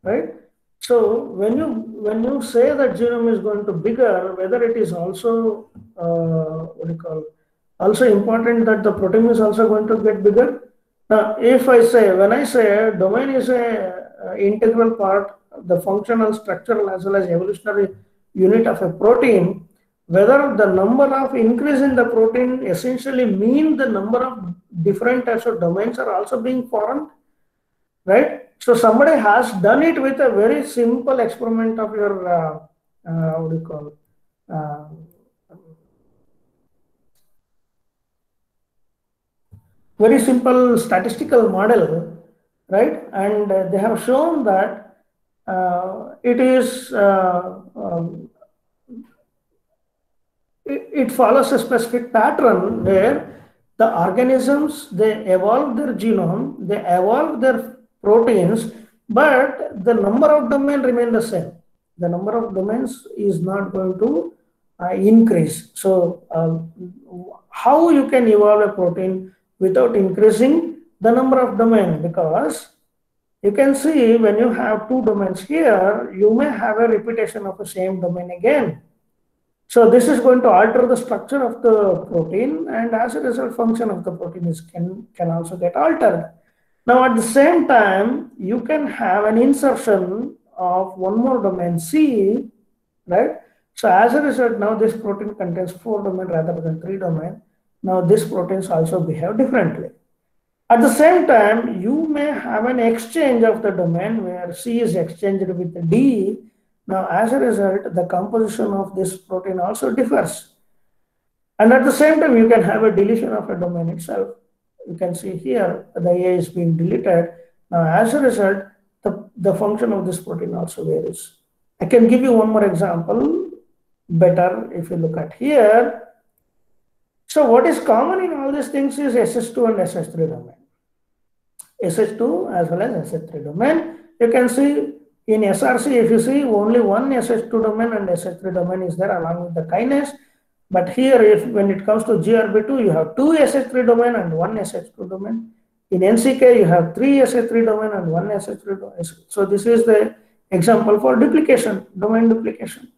right? So when you say that genome is going to bigger, whether it is also also important that the protein is also going to get bigger. Now, when I say domain is a integral part, the functional, structural, as well as evolutionary unit of a protein, whether the number of increase in the protein essentially mean the number of different types of domains are also being formed, right? So somebody has done it with a very simple experiment of your very simple statistical model, right? And they have shown that it follows a specific pattern where the organisms, they evolve their genome, they evolve their proteins, but the number of domains remain the same. The number of domains is not going to increase. So how you can evolve a protein without increasing the number of domains? Because you can see when you have two domains here, you may have a repetition of the same domain again. So this is going to alter the structure of the protein, and as a result, function of the protein can also get altered. Now at the same time, you can have an insertion of one more domain C, right? So as a result, now this protein contains 4 domains rather than 3 domains. Now these proteins also behave differently. At the same time, you may have an exchange of the domain where C is exchanged with D. Now, as a result, the composition of this protein also differs. And at the same time, you can have a deletion of a domain itself. You can see here, the A is being deleted. Now, as a result, the function of this protein also varies. I can give you one more example, better if you look at here. So what is common in all these things is SH2 and SH3 domain. SH2 as well as SH3 domain. You can see in SRC, if you see only one SH2 domain and SH3 domain is there along with the kinase. But here, when it comes to GRB2, you have 2 SH3 domain and 1 SH2 domain. In NCK, you have 3 SH3 domain and 1 SH3 domain. So this is the example for duplication, domain duplication.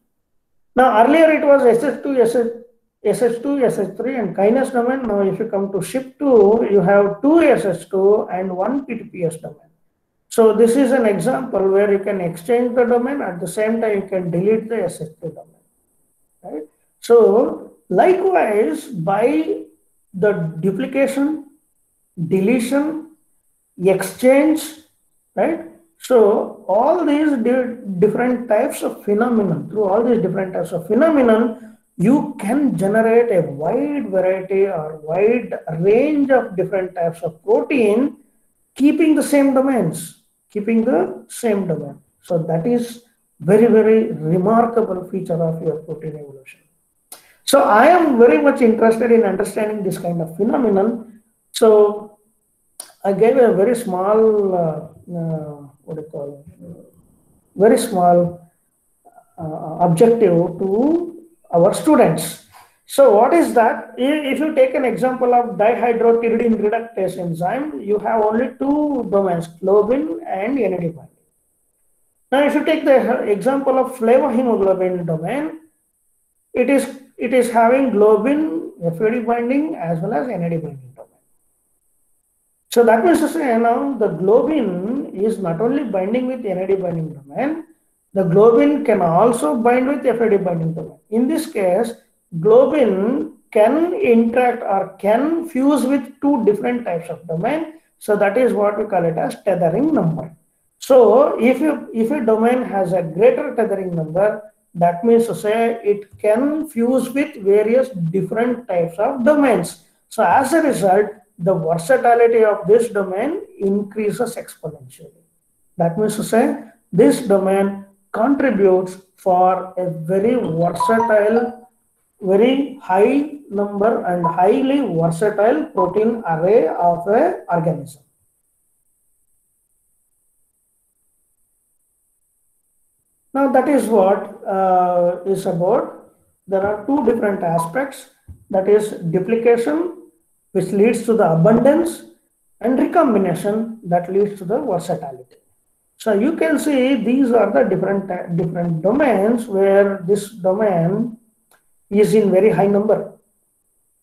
Now earlier it was SH2, SH3 and kinase domain. Now if you come to SHP2, you have 2 SH2 and 1 PTPS domain. So this is an example where you can exchange the domain, at the same time you can delete the SH3 domain, right? So likewise, by the duplication, deletion, exchange, right? So all these different types of phenomenon, through all these different types of phenomenon, you can generate a wide variety or wide range of different types of protein, keeping the same domains. So that is very, very remarkable feature of your protein evolution. So I am very much interested in understanding this kind of phenomenon. So I gave a very small, what do you call it? Very small objective to our students. So what is that? If you take an example of dihydropyridine reductase enzyme, you have only two domains, globin and NAD binding. Now, if you take the example of flavohemoglobin domain, it is having globin, FAD binding as well as NAD binding domain. So that means to say now the globin is not only binding with NAD binding domain, the globin can also bind with FAD binding domain. In this case, globin can interact or can fuse with two different types of domain. So that is what we call it as tethering number. So if a domain has a greater tethering number, that means to say it can fuse with various different types of domains. So as a result, the versatility of this domain increases exponentially. That means to say this domain contributes for a very versatile, very high number and highly versatile protein array of an organism. Now that is what is about. There are two different aspects, that is duplication, which leads to the abundance, and recombination that leads to the versatility. So you can see these are the different domains where this domain is in very high number.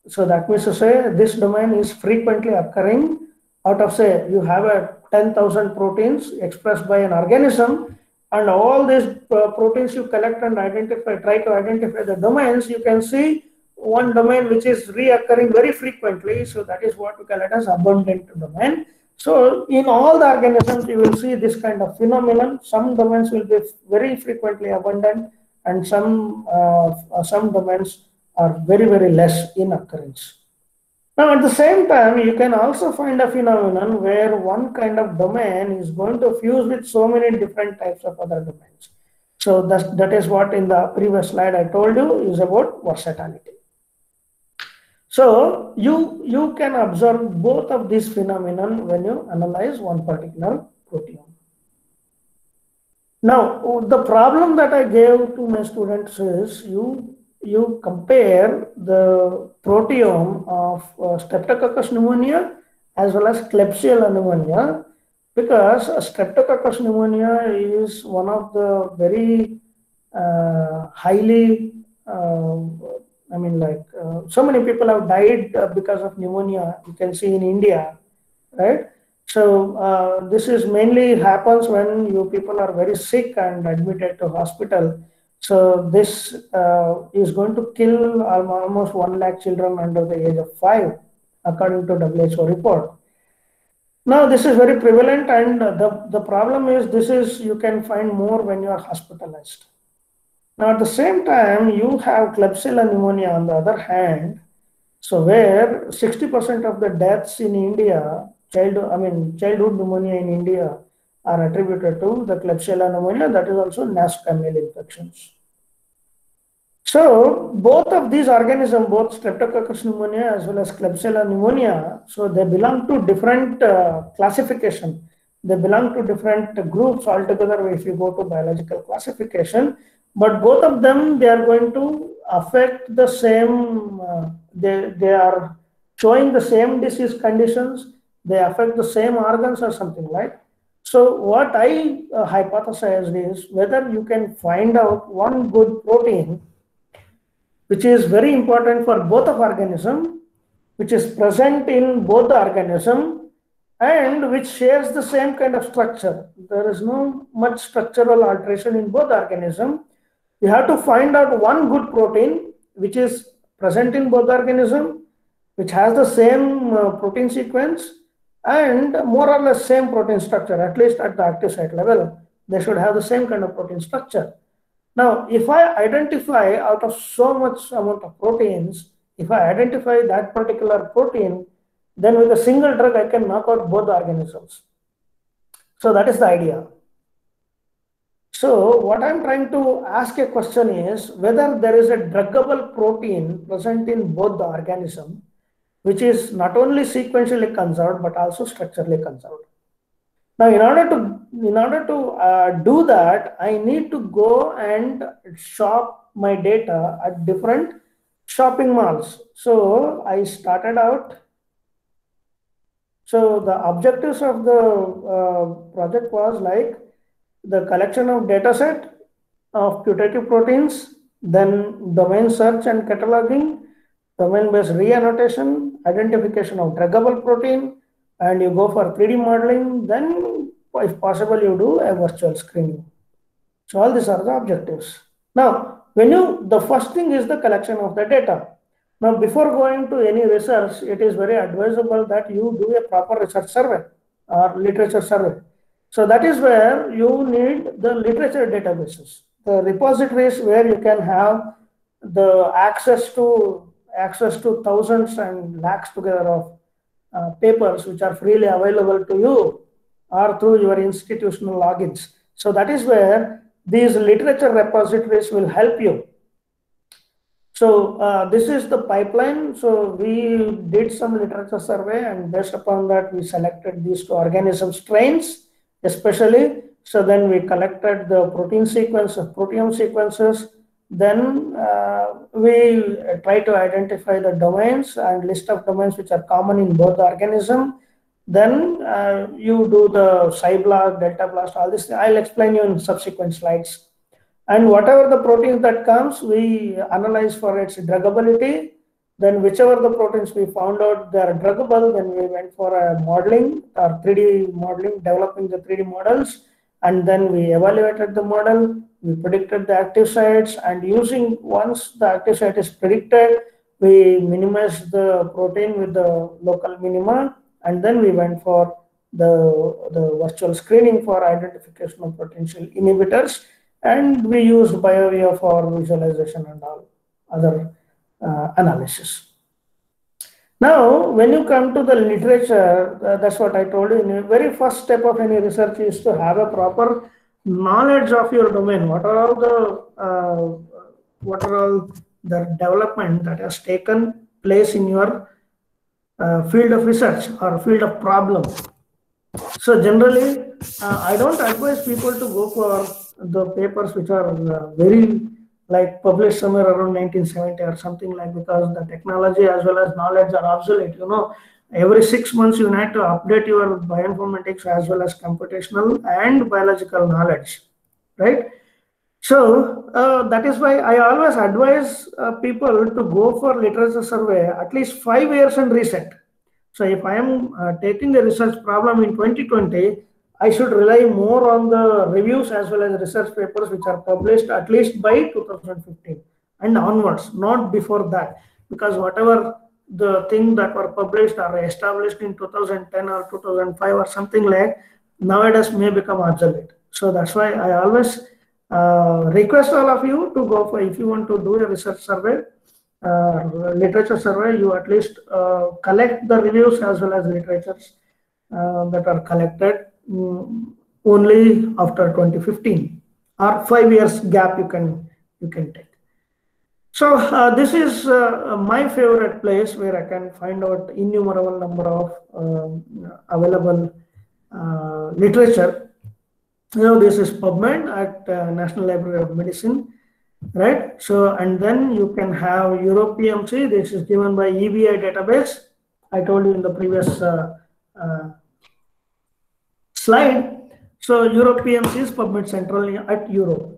So that means to say this domain is frequently occurring. Out of, say, you have a 10,000 proteins expressed by an organism, and all these proteins you collect and identify, try to identify the domains, you can see one domain which is reoccurring very frequently. So that is what we call it as abundant domain. So in all the organisms, you will see this kind of phenomenon. Some domains will be very frequently abundant, and some domains are very, very less in occurrence. Now, at the same time, you can also find a phenomenon where one kind of domain is going to fuse with so many different types of other domains. So that is what in the previous slide I told you is about versatility. So you can observe both of these phenomenon when you analyze one particular proteome. Now, the problem that I gave to my students is you compare the proteome of Streptococcus pneumonia as well as Klebsiella pneumonia, because Streptococcus pneumonia is one of the very highly, so many people have died because of pneumonia. You can see in India, right? So this is mainly happens when you people are very sick and admitted to hospital. So this is going to kill almost 1 lakh children under the age of 5, according to WHO report. Now this is very prevalent, and the problem is you can find more when you are hospitalized. Now at the same time, you have Klebsiella pneumonia on the other hand. So where 60% of the deaths in India, childhood pneumonia in India, are attributed to the Klebsiella pneumonia, that is also NASP familial infections. So both of these organisms, both Streptococcus pneumonia as well as Klebsiella pneumonia, so they belong to different classification. They belong to different groups altogether if you go to biological classification, but both of them, they are going to affect the same, they are showing the same disease conditions, they affect the same organs or something like. So what I hypothesized is whether you can find out one good protein which is very important for both of organism, which is present in both the organism and which shares the same kind of structure. There is no much structural alteration in both organism. You have to find out one good protein which is present in both organism, which has the same protein sequence and more or less same protein structure, at least at the active site level. They should have the same kind of protein structure. Now, if I identify out of so much amount of proteins, if I identify that particular protein, then with a single drug, I can knock out both the organisms. So that is the idea. So what I'm trying to ask a question is whether there is a druggable protein present in both the organism, which is not only sequentially conserved but also structurally conserved. Now, in order to do that, I need to go and shop my data at different shopping malls. So I started out. So the objectives of the project was like the collection of data set of putative proteins, then domain search and cataloging, domain-based re-annotation, identification of druggable protein, and you go for 3D modeling, then if possible you do a virtual screening. So all these are the objectives. Now, the first thing is the collection of the data. Now, before going to any research, it is very advisable that you do a proper research survey or literature survey. So that is where you need the literature databases, the repositories where you can have the access to thousands and lakhs together of papers which are freely available to you or through your institutional logins. So that is where these literature repositories will help you. So this is the pipeline. So we did some literature survey, and based upon that, we selected these two organism strains, especially. So then we collected the protein sequence of proteome sequences. Then we try to identify the domains and list of domains which are common in both the organism. Then you do the PSI-BLAST, delta-BLAST, all this. I'll explain you in subsequent slides. And whatever the proteins that comes, we analyze for its druggability. Then whichever the proteins we found out they are druggable, then we went for a modeling or 3D modeling, developing the 3D models. And then we evaluated the model, we predicted the active sites, and once the active site is predicted, we minimize the protein with the local minima, and then we went for the virtual screening for identification of potential inhibitors, and we used BioVia for visualization and all other analysis. Now, when you come to the literature, that's what I told you. The very first step of any research is to have a proper knowledge of your domain. What are all the development that has taken place in your field of research or field of problem? So generally, I don't advise people to go for the papers which are very like published somewhere around 1970 or something like, because the technology as well as knowledge are obsolete. Every 6 months you need to update your bioinformatics as well as computational and biological knowledge, right? So that is why I always advise people to go for literature survey at least 5 years and reset. So if I am taking a research problem in 2020, I should rely more on the reviews as well as research papers which are published at least by 2015 and onwards, not before that, because whatever the thing that were published or established in 2010 or 2005 or something like, nowadays may become obsolete. So that's why I always request all of you to go for, if you want to do a research survey, literature survey, you at least collect the reviews as well as literatures that are collected only after 2015 or 5 years gap you can take. So this is my favorite place where I can find out innumerable number of available literature. This is PubMed at National Library of Medicine, right? So, and then you can have EuroPMC. This is given by EBI database. I told you in the previous slide. So EuroPMC is PubMed Central at Europe.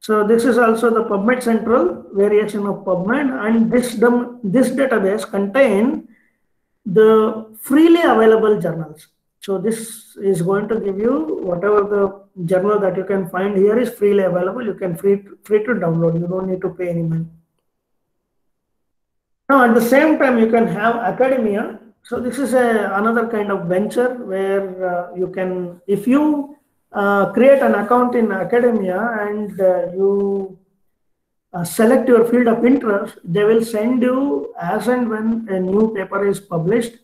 So this is also the PubMed Central variation of PubMed, and this database contain the freely available journals. So this is going to give you whatever the journal that you can find here is freely available. You can free to download. You don't need to pay any money. Now at the same time you can have academia. So this is another kind of venture where you can, if you create an account in academia and you select your field of interest, they will send you as and when a new paper is published.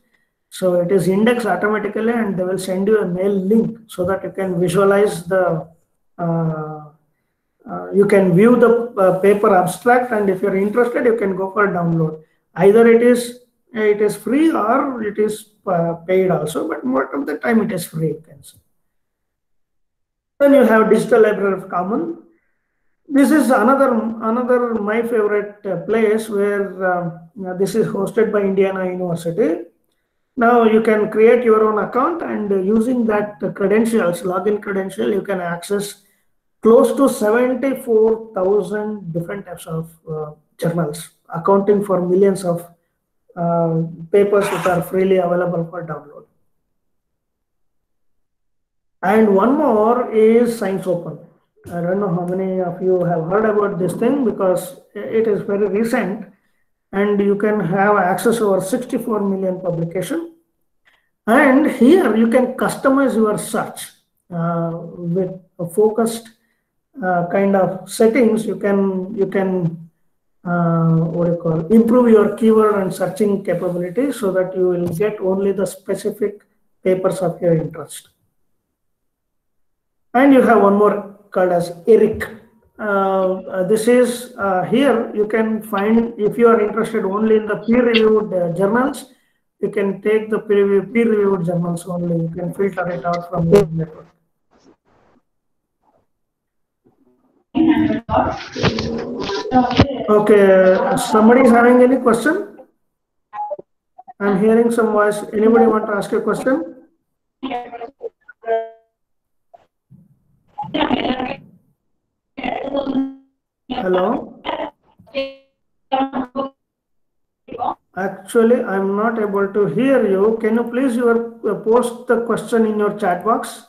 So it is indexed automatically and they will send you a mail link so that you can visualize the, you can view the paper abstract, and if you're interested, you can go for download. Either it is it is free or it is paid also, but most of the time it is free, you can say. Then you have Digital Library of Commons. This is another my favorite place where this is hosted by Indiana University. Now you can create your own account, and using that credentials, login credential, you can access close to 74,000 different types of journals, accounting for millions of papers which are freely available for download. And one more is Science Open. I don't know how many of you have heard about this thing, because it is very recent, and you can have access over 64 million publication. And here you can customize your search with a focused kind of settings. You can improve your keyword and searching capability so that you will get only the specific papers of your interest. And you have one more called as ERIC. This is here you can find, if you are interested only in the peer-reviewed journals, you can take the peer-reviewed journals only. You can filter it out from your network. Okay, somebody is having any question? I'm hearing some voice. Anybody want to ask a question? Hello? Actually, I'm not able to hear you. Can you please post the question in your chat box?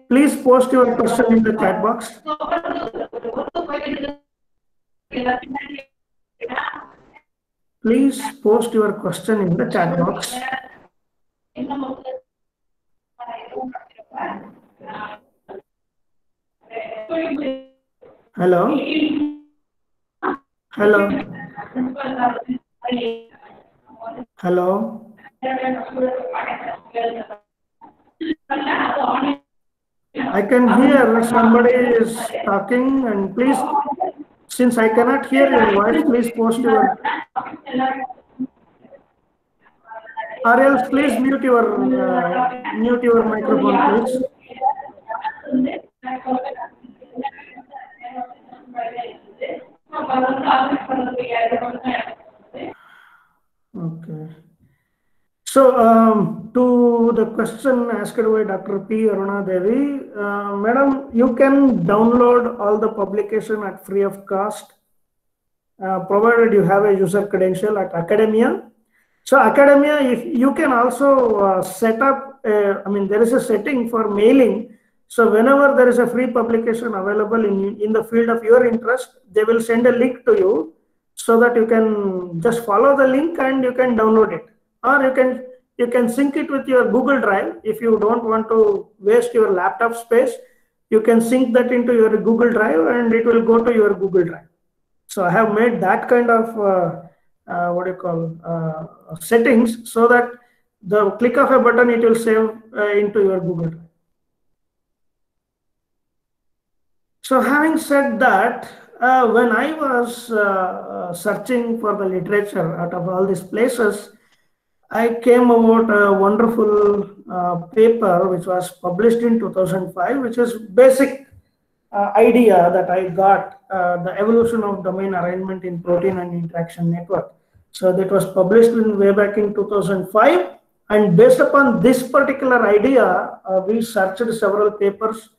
Please post your question in the chat box. Please post your question in the chat box. Hello? Hello? Hello? I can hear somebody is talking, and please, since I cannot hear your voice, please post your, or else please mute your microphone, please. Okay. So, to the question asked by Dr. P. Aruna Devi, Madam, you can download all the publication at free of cost, provided you have a user credential at Academia. So, Academia, if you can also set up, there is a setting for mailing. So, whenever there is a free publication available in the field of your interest, they will send a link to you so that you can just follow the link and you can download it. Or you can sync it with your Google Drive. If you don't want to waste your laptop space, you can sync that into your Google Drive and it will go to your Google Drive. So I have made that kind of settings so that the click of a button, it will save into your Google Drive. So having said that, when I was searching for the literature out of all these places, I came about a wonderful paper which was published in 2005, which is basic idea that I got, the evolution of domain arrangement in protein and interaction network. So that was published way back in 2005, and based upon this particular idea, we searched several papers.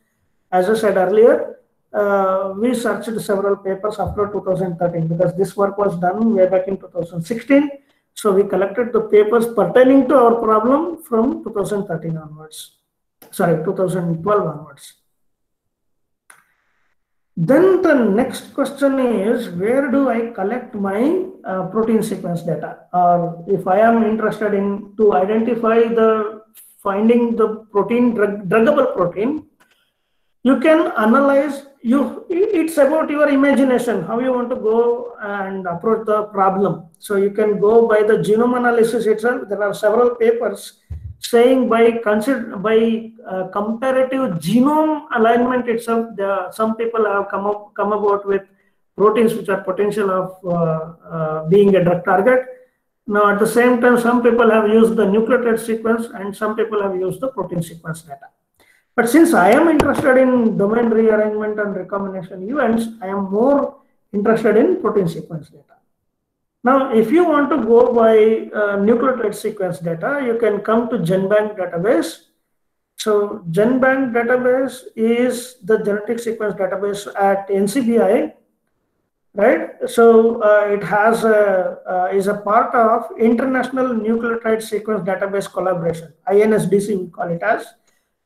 As I said earlier, we searched several papers after 2013 because this work was done way back in 2016. So we collected the papers pertaining to our problem from 2013 onwards, 2012 onwards. Then the next question is, where do I collect my protein sequence data? Or if I am interested in to identify finding the protein, druggable protein, you can analyze, it's about your imagination, how you want to go and approach the problem. So you can go by the genome analysis itself. There are several papers saying by comparative genome alignment itself, some people have come about with proteins which are potential of being a drug target. Now, at the same time, some people have used the nucleotide sequence and some people have used the protein sequence data. But since I am interested in domain rearrangement and recombination events, I am more interested in protein sequence data. Now, if you want to go by nucleotide sequence data, you can come to GenBank database. So GenBank database is the genetic sequence database at NCBI, right? So it has is a part of International Nucleotide Sequence Database Collaboration, INSDC we call it as,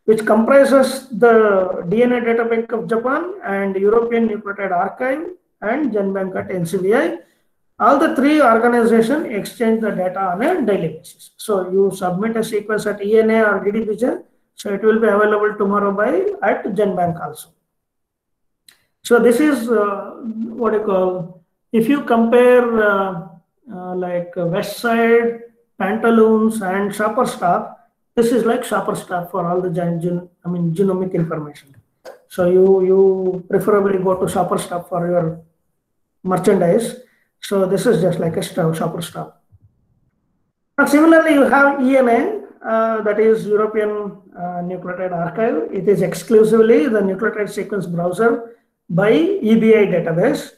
which comprises the DNA Data Bank of Japan and European Nucleotide Archive and GenBank at NCBI. All the three organizations exchange the data on a daily basis. So you submit a sequence at ENA or DDBJ, so it will be available tomorrow at GenBank also. So this is what you call, if you compare like Westside, Pantaloons and Shopperstop, this is like Shopperstop for all the genomic information. So you preferably go to Shopperstop for your merchandise. So this is just like a Shopperstop. And similarly, you have ENA, that is European Nucleotide Archive. It is exclusively the nucleotide sequence browser by EBI database.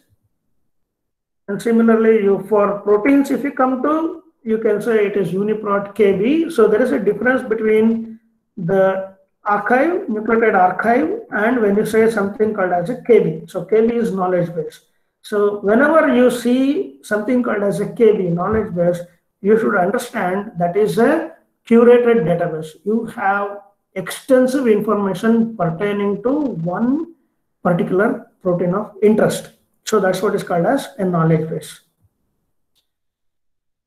And similarly, for proteins, if you come to, you can say it is UniProt KB. So there is a difference between the archive, nucleotide archive, and when you say something called as a KB. So KB is knowledge base. So whenever you see something called as a KB, knowledge base, you should understand that is a curated database. You have extensive information pertaining to one particular protein of interest. So that's what is called as a knowledge base.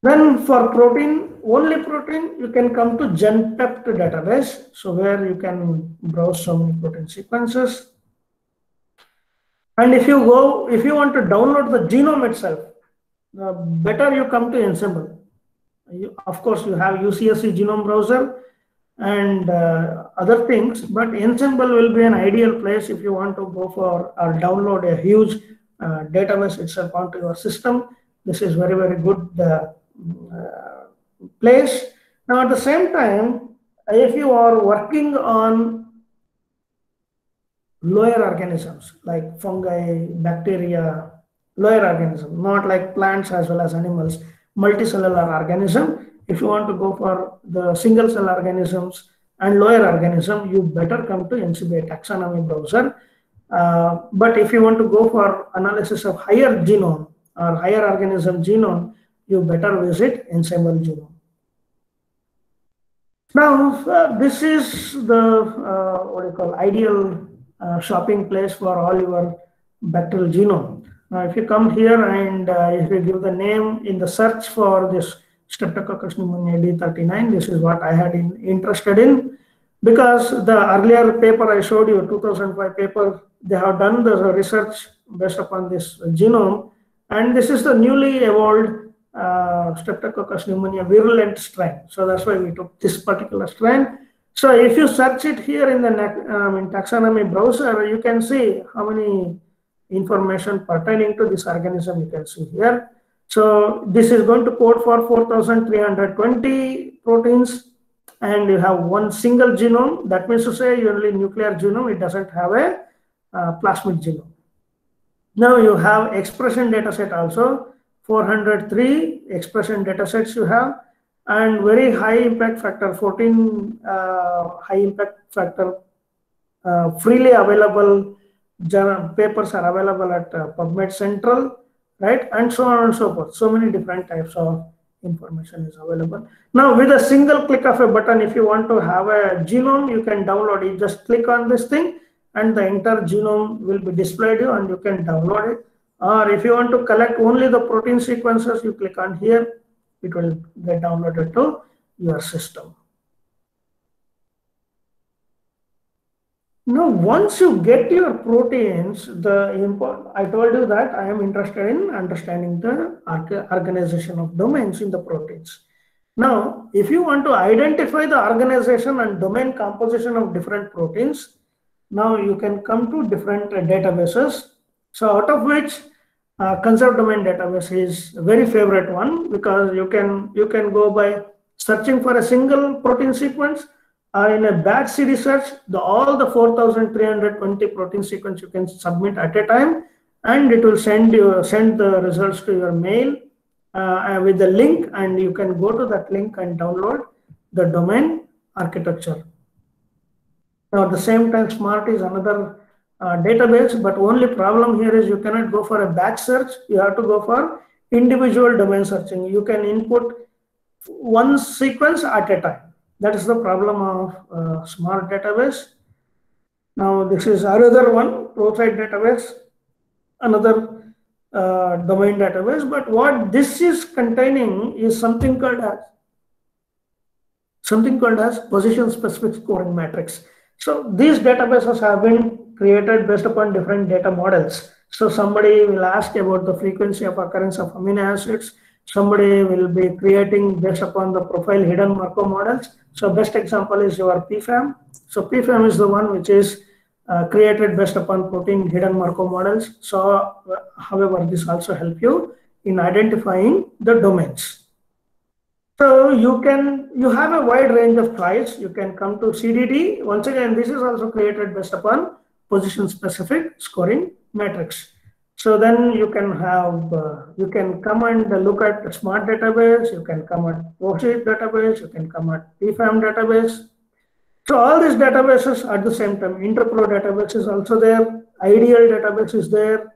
Then for protein, only protein, you can come to GenPept database. So where you can browse so many protein sequences. And if you want to download the genome itself, better you come to Ensemble. Of course, you have UCSC genome browser and other things, but Ensemble will be an ideal place if you want to go for or download a huge database itself onto your system. This is very, very good place. Now, at the same time, if you are working on lower organisms like fungi, bacteria, lower organisms, not like plants as well as animals, multicellular organism. If you want to go for the single cell organisms and lower organism, you better come to NCBI taxonomy browser. But if you want to go for analysis of higher genome or higher organism genome, you better visit Ensemble Genome. Now, this is the ideal shopping place for all your bacterial genome. Now, if you come here and if you give the name in the search for this Streptococcus pneumoniae D39, this is what I had interested in, because the earlier paper I showed you, 2005 paper, they have done the research based upon this genome, and this is the newly evolved Streptococcus pneumoniae virulent strain. So that's why we took this particular strain. So if you search it here in the taxonomy browser, you can see how many information pertaining to this organism you can see here. So this is going to code for 4,320 proteins, and you have one single genome. That means to say only nuclear genome, it doesn't have a plasmid genome. Now you have expression data set also, 403 expression data sets you have, and very high impact factor, 14 high impact factor, freely available papers are available at PubMed Central, right? And so on and so forth. So many different types of information is available. Now, with a single click of a button, if you want to have a genome, you can download it. Just click on this thing and the entire genome will be displayed you and you can download it. Or if you want to collect only the protein sequences, you click on here, it will get downloaded to your system. Now, once you get your proteins, I told you that I am interested in understanding the organization of domains in the proteins. Now, if you want to identify the organization and domain composition of different proteins, now you can come to different databases. So out of which conserved domain database is a very favorite one, because you can go by searching for a single protein sequence, or in a batch series search, all the 4,320 protein sequence you can submit at a time, and it will send the results to your mail with the link, and you can go to that link and download the domain architecture. Now, at the same time, SMART is another database, but only problem here is you cannot go for a batch search. You have to go for individual domain searching. You can input one sequence at a time. That is the problem of SMART database. Now, this is another one, ProSite database, another domain database. But what this is containing is something called as position-specific scoring matrix. So these databases have been created based upon different data models. So somebody will ask about the frequency of occurrence of amino acids. Somebody will be creating based upon the profile hidden Markov models. So best example is your PFAM. So PFAM is the one which is created based upon protein hidden Markov models. So however, this also help you in identifying the domains. So you have a wide range of choice. You can come to CDD. Once again, this is also created based upon position-specific scoring matrix. So then you can have, you can come and look at the SMART database. You can come at ProSite database. You can come at PFAM database. So all these databases at the same time. Interpro database is also there. Ideal database is there.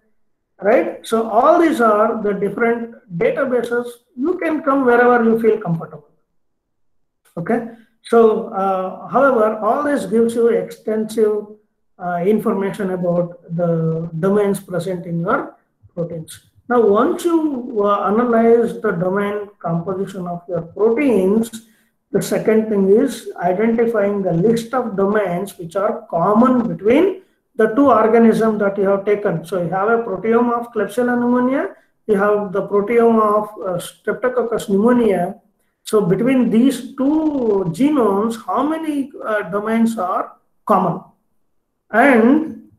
Right? So all these are the different databases. You can come wherever you feel comfortable. Okay. So, however, all this gives you extensive information about the domains present in your proteins. Now, once you analyze the domain composition of your proteins, the second thing is identifying the list of domains which are common between the two organisms that you have taken. So you have a proteome of Klebsiella pneumonia, you have the proteome of Streptococcus pneumonia. So between these two genomes, how many domains are common? And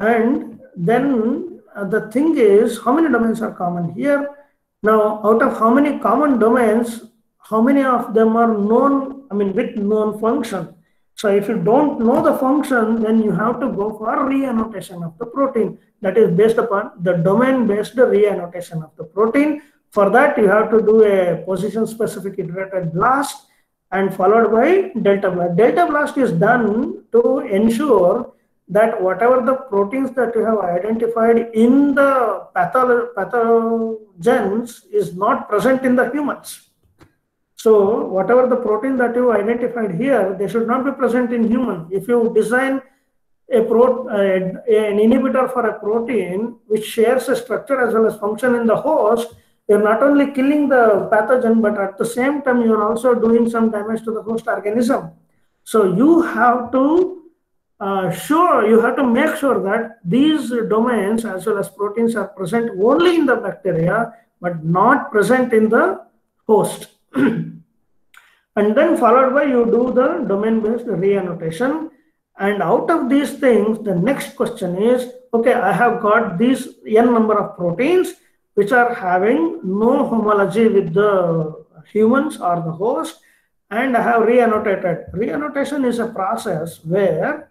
then the thing is, how many domains are common here? Now, out of how many common domains, how many of them are known, with known function? So if you don't know the function, then you have to go for re-annotation of the protein. That is based upon the domain-based re-annotation of the protein. For that, you have to do a position-specific iterated BLAST and followed by delta BLAST. Delta BLAST is done to ensure that whatever the proteins that you have identified in the pathogens is not present in the humans. So whatever the protein that you identified here, they should not be present in human. If you design an inhibitor for a protein which shares a structure as well as function in the host, you're not only killing the pathogen, but at the same time, you're also doing some damage to the host organism. So you have to make sure that these domains as well as proteins are present only in the bacteria, but not present in the host. And then followed by you do the domain-based re-annotation. And out of these things, the next question is, okay, I have got these n number of proteins which are having no homology with the humans or the host, and I have re-annotated. Re-annotation is a process where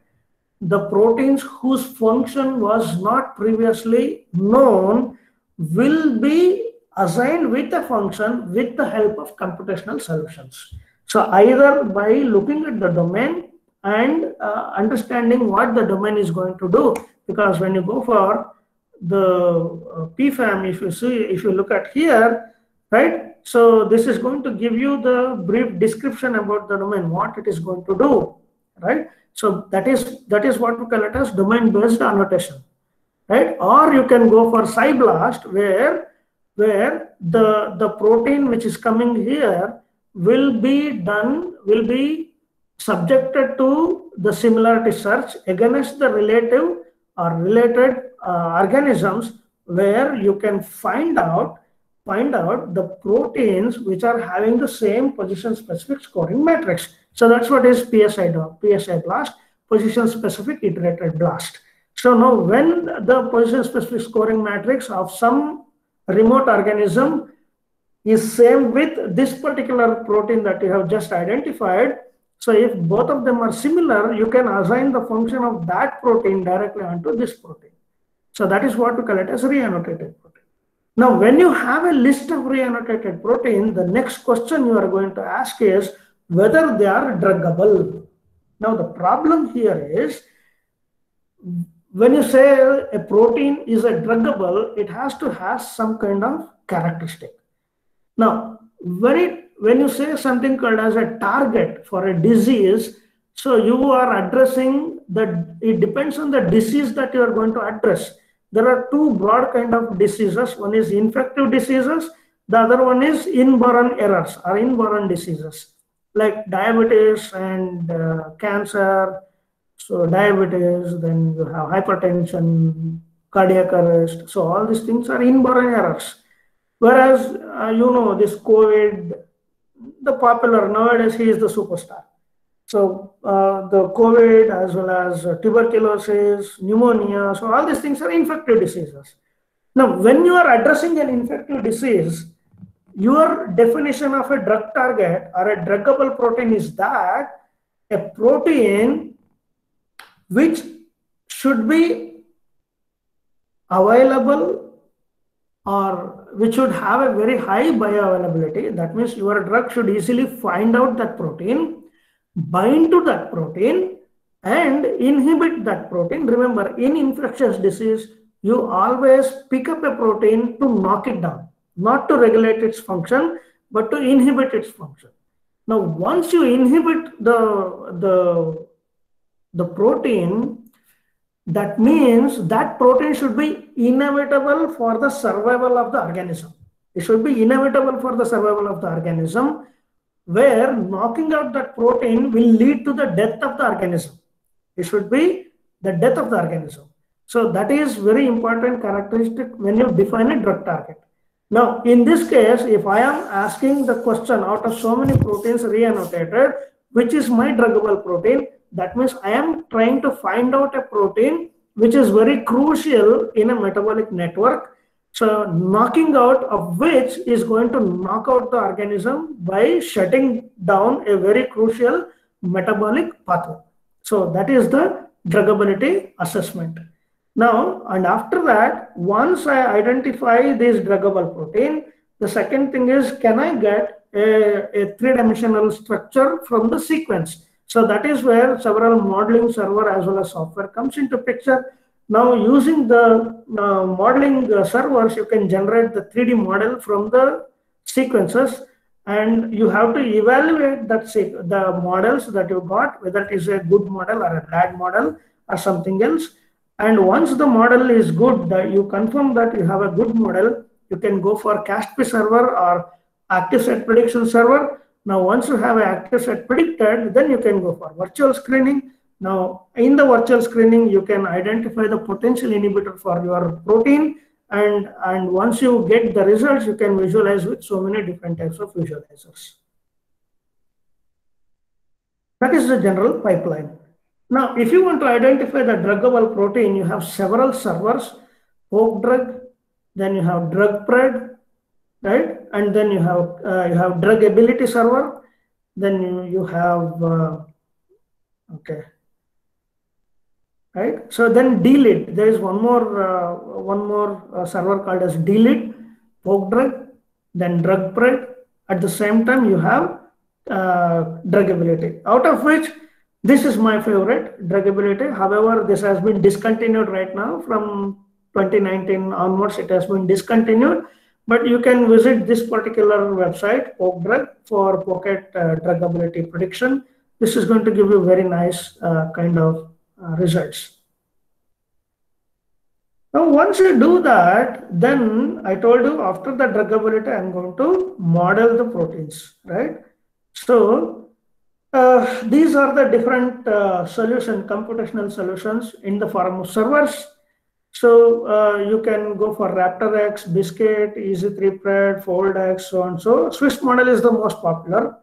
the proteins whose function was not previously known will be assigned with a function with the help of computational solutions. So either by looking at the domain and understanding what the domain is going to do, because when you go for the PFAM, if you look at here, right? So this is going to give you the brief description about the domain, what it is going to do, right? So that is what we call it as domain-based annotation, right? Or you can go for SciBLAST, where the protein which is coming here will be subjected to the similarity search against the relative or related organisms, where you can find out find out the proteins which are having the same position specific scoring matrix. So that's what is PSI BLAST, position specific iterated blast. So now when the position specific scoring matrix of some remote organism is same with this particular protein that you have just identified, so if both of them are similar, you can assign the function of that protein directly onto this protein. So that is what we call it as reannotated protein. Now, when you have a list of reannotated protein, the next question you are going to ask is whether they are druggable. Now, the problem here is when you say a protein is a druggable, it has to have some kind of characteristic. Now, when you say something called as a target for a disease, so you are addressing it depends on the disease that you are going to address. There are two broad kind of diseases. One is infective diseases. The other one is inborn errors or inborn diseases like diabetes and cancer. So diabetes, then you have hypertension, cardiac arrest. So all these things are inborn errors. Whereas, this COVID, the popular nowadays, he is the superstar. So the COVID as well as tuberculosis, pneumonia, so all these things are infective diseases. Now, when you are addressing an infective disease, your definition of a drug target or a druggable protein is that a protein which should be available or which should have a very high bioavailability. That means your drug should easily find out that protein, bind to that protein and inhibit that protein. Remember, in infectious disease, you always pick up a protein to knock it down, not to regulate its function, but to inhibit its function. Now, once you inhibit the protein, that means that protein should be inevitable for the survival of the organism. It should be inevitable for the survival of the organism, where knocking out that protein will lead to the death of the organism. It should be the death of the organism. So that is very important characteristic when you define a drug target. Now, in this case, if I am asking the question out of so many proteins reannotated, which is my druggable protein, that means I am trying to find out a protein which is very crucial in a metabolic network. So knocking out of which is going to knock out the organism by shutting down a very crucial metabolic pathway. So that is the druggability assessment. Now, and after that, once I identify this druggable protein, the second thing is, can I get a three-dimensional structure from the sequence? So that is where several modeling server as well as software comes into picture. Now, using the modeling servers, you can generate the 3D model from the sequences, and you have to evaluate that the models that you got, whether it is a good model or a bad model or something else. And once the model is good, you confirm that you have a good model, you can go for CASP server or active set prediction server. Now, once you have an active set predicted, then you can go for virtual screening. Now, in the virtual screening, you can identify the potential inhibitor for your protein. And once you get the results, you can visualize with so many different types of visualizers. That is the general pipeline. Now, if you want to identify the druggable protein, you have several servers, PokeDrug, then you have DrugPred, right? And then you have druggability server. Then you have right. So then DLID. There is one more server called as DLID, PokeDrug, then DrugPred. At the same time, you have druggability. Out of which, this is my favorite, druggability. However, this has been discontinued right now. From 2019 onwards, it has been discontinued. But you can visit this particular website, PokeDrug, for pocket druggability prediction. This is going to give you very nice kind of results. Now, once you do that, then I told you after the druggability, I'm going to model the proteins, right? So these are the different computational solutions in the form of servers. So you can go for RaptorX, Biscuit, Easy3Pred, FoldX, so on. So Swift model is the most popular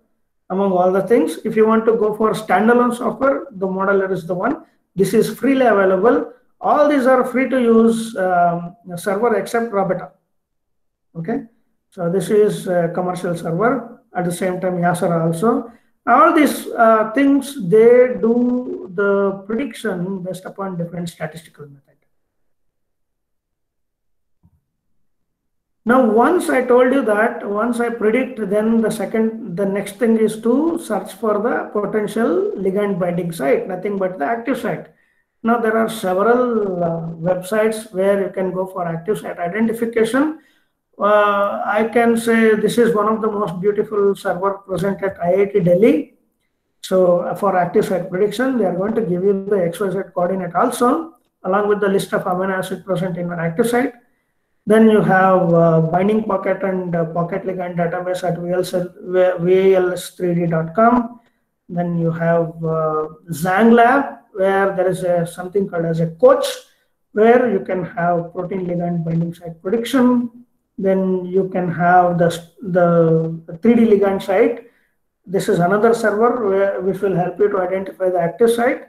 among all the things. If you want to go for standalone software, the Modeler is the one. This is freely available. All these are free to use server except Robota. Okay, so this is a commercial server. At the same time, Yasser also. All these things, they do the prediction based upon different statistical method. Now, once I told you that, once I predict, then the next thing is to search for the potential ligand binding site, nothing but the active site. Now, there are several websites where you can go for active site identification. I can say this is one of the most beautiful server present at IIT Delhi. So for active site prediction, they are going to give you the XYZ coordinate also, along with the list of amino acid present in an active site. Then you have binding pocket and pocket ligand database at VALS3D.com. Then you have ZangLab, where there is something called as a coach, where you can have protein ligand binding site prediction. Then you can have the 3D ligand site. This is another server which will help you to identify the active site.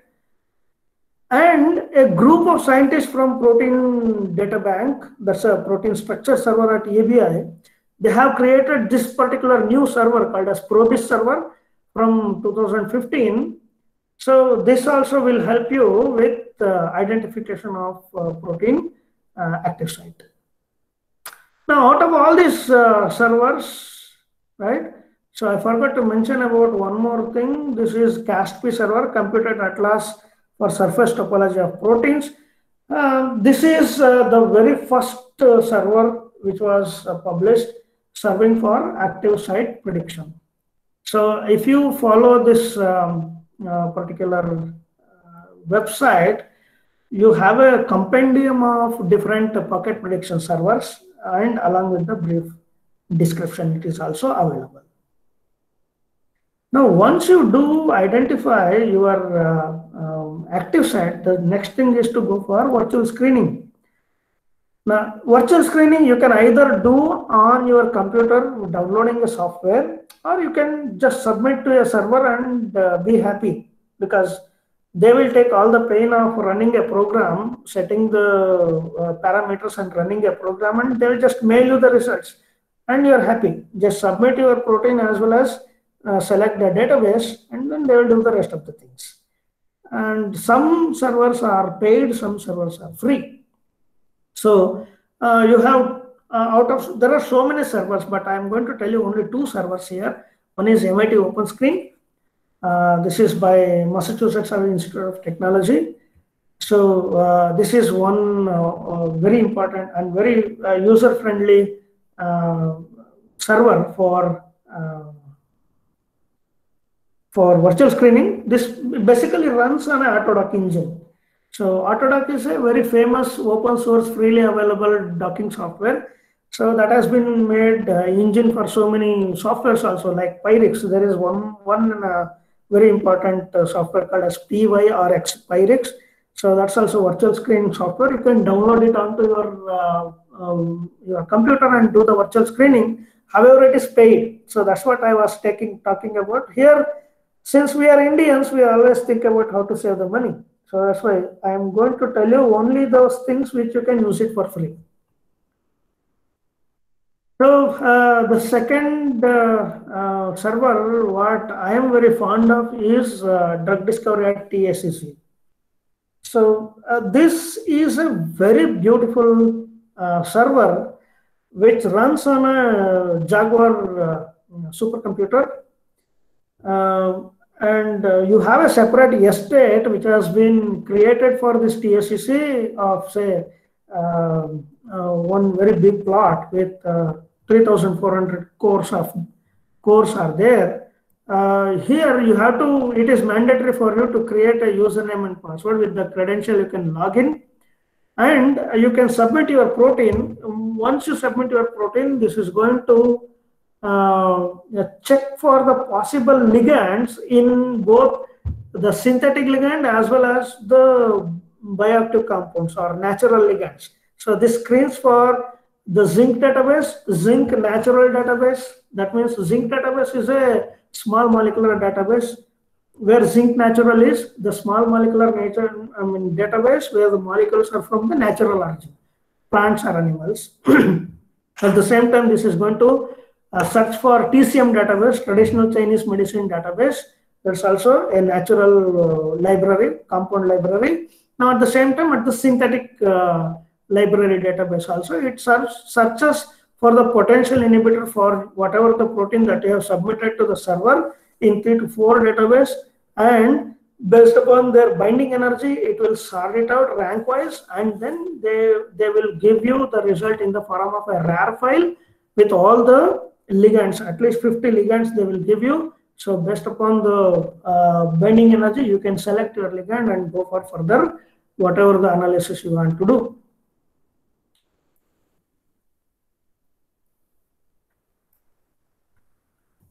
And a group of scientists from Protein Data Bank, that's a protein structure server at ABI, they have created this particular new server called as Probis server from 2015. So this also will help you with identification of protein active site. Now, out of all these servers, right? So I forgot to mention about one more thing. This is CASP server, Computed Atlas for surface topology of proteins. This is the very first server which was published serving for active site prediction. So if you follow this particular website, you have a compendium of different pocket prediction servers, and along with the brief description, it is also available. Now, once you do identify your active site, the next thing is to go for virtual screening. Now, virtual screening you can either do on your computer downloading the software, or you can just submit to a server and be happy, because they will take all the pain of running a program, setting the parameters and running a program, and they will just mail you the results and you're happy. Just submit your protein as well as select the database, and then they will do the rest of the things. And some servers are paid, some servers are free. So you have there are so many servers, but I am going to tell you only two servers here. One is MIT OpenScreen. This is by Massachusetts Institute of Technology. So this is one very important and very user-friendly server for virtual screening. This basically runs on an Autodock engine. So Autodock is a very famous open source, freely available docking software. So that has been made engine for so many softwares also, like Pyrex. There is one very important software called as PYRX, Pyrex. So that's also virtual screening software. You can download it onto your computer and do the virtual screening. However, it is paid. So that's what I was talking about here. Since we are Indians, we always think about how to save the money. So that's why I am going to tell you only those things which you can use it for free. So the second server, what I am very fond of is drug discovery at TACC. So this is a very beautiful server which runs on a Jaguar supercomputer. And you have a separate estate which has been created for this TACC of, say, one very big plot with 3,400 cores are there. Here you have to, it is mandatory for you to create a username and password. With the credential you can log in and you can submit your protein. Once you submit your protein, this is going to check for the possible ligands in both the synthetic ligand as well as the bioactive compounds or natural ligands. So this screens for the zinc database, zinc natural database. That means zinc database is a small molecular database where zinc natural is the small molecular database where the molecules are from the natural origin, plants or animals. At the same time, this is going to search for TCM database, traditional Chinese medicine database. There's also a natural library, compound library. Now at the same time, at the synthetic library database also, it searches for the potential inhibitor for whatever the protein that you have submitted to the server in 3 to 4 database, and based upon their binding energy, it will sort it out rank wise, and then they will give you the result in the form of a RAR file with all the ligands, at least 50 ligands they will give you. So based upon the binding energy, you can select your ligand and go for further whatever the analysis you want to do.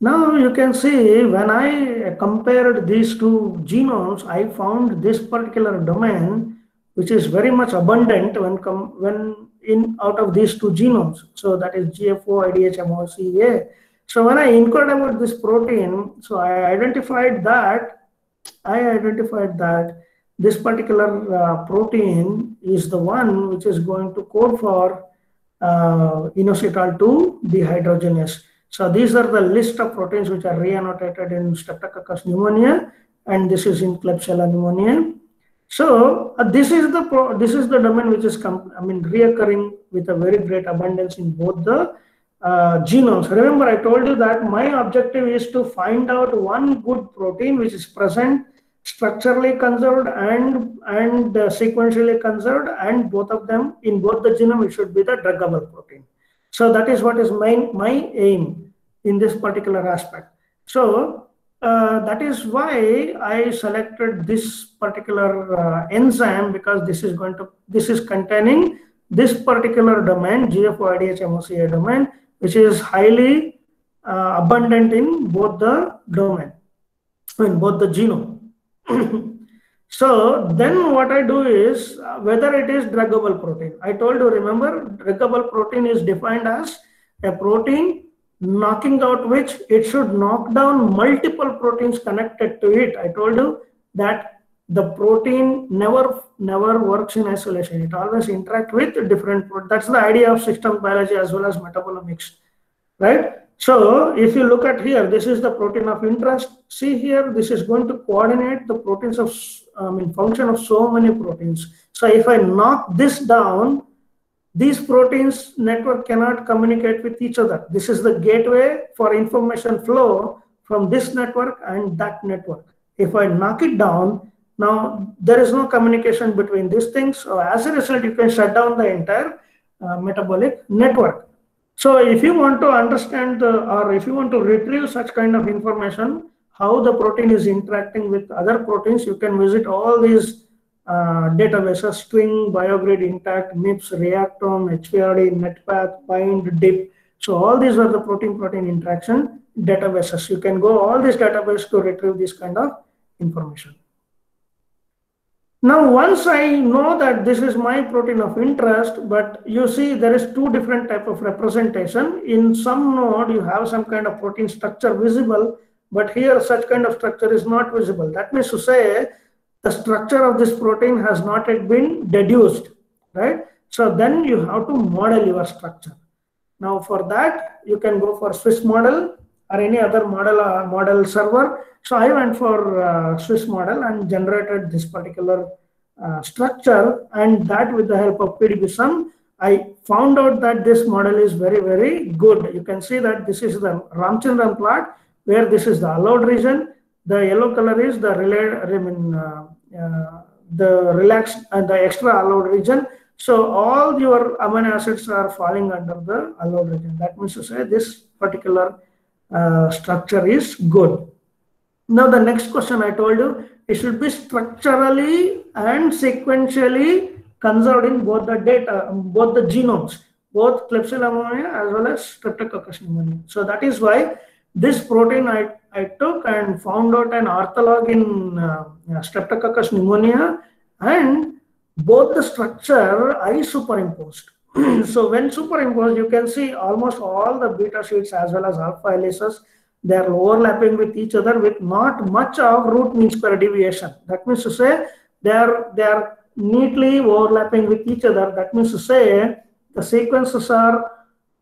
Now you can see when I compared these two genomes, I found this particular domain which is very much abundant when out of these two genomes. So that is GFO, IDH, MOCA. So when I inquired about this protein, so I identified that this particular protein is the one which is going to code for inositol 2 dehydrogenase. So these are the list of proteins which are reannotated in Streptococcus pneumonia, and this is in Klebsiella pneumoniae. So this is the domain which is reoccurring with a very great abundance in both the genomes. Remember, I told you that my objective is to find out one good protein which is present, structurally conserved and sequentially conserved, and both of them in both the genome, it should be the druggable protein. So that is what is my aim in this particular aspect. So that is why I selected this particular enzyme, because this is containing this particular domain, GFO, IDH, MOCA domain, which is highly abundant in both the domain, in both the genome. So then what I do is whether it is druggable protein. I told you, remember, druggable protein is defined as a protein knocking out which it should knock down multiple proteins connected to it. I told you that the protein never works in isolation. It always interacts with different proteins. That's the idea of systems biology as well as metabolomics, right? So if you look at here, this is the protein of interest. See here, this is going to coordinate the proteins of function of so many proteins. So if I knock this down, these proteins network cannot communicate with each other. This is the gateway for information flow from this network and that network. If I knock it down, now there is no communication between these things. So as a result, you can shut down the entire metabolic network. So if you want to understand or if you want to retrieve such kind of information, how the protein is interacting with other proteins, you can visit all these databases: String, BioGrid, Intact, MIPS, Reactome, HPRD, NetPath, Bind, DIP. So all these are the protein-protein interaction databases. You can go all these databases to retrieve this kind of information. Now, once I know that this is my protein of interest, but you see there is two different type of representation. In some node, you have some kind of protein structure visible, but here such kind of structure is not visible. That means to say the structure of this protein has not yet been deduced, right? So then you have to model your structure. Now for that, you can go for Swiss model or any other model server. So I went for Swiss model and generated this particular structure, and that with the help of PDBsum, I found out that this model is very, very good. You can see that this is the Ramachandran plot where this is the allowed region. The yellow color is the relaxed and the extra allowed region. So all your amino acids are falling under the allowed region. That means to say this particular structure is good. Now the next question I told you, it should be structurally and sequentially conserved in both the data, both the genomes, both Klebsiella pneumoniae as well as Streptococcus pneumoniae. So that is why this protein I took and found out an ortholog in Streptococcus pneumoniae, and both the structure I superimposed. So when superimposed, you can see almost all the beta sheets as well as alpha helices, they are overlapping with each other with not much of root mean square deviation. That means to say they are neatly overlapping with each other. That means to say the sequences are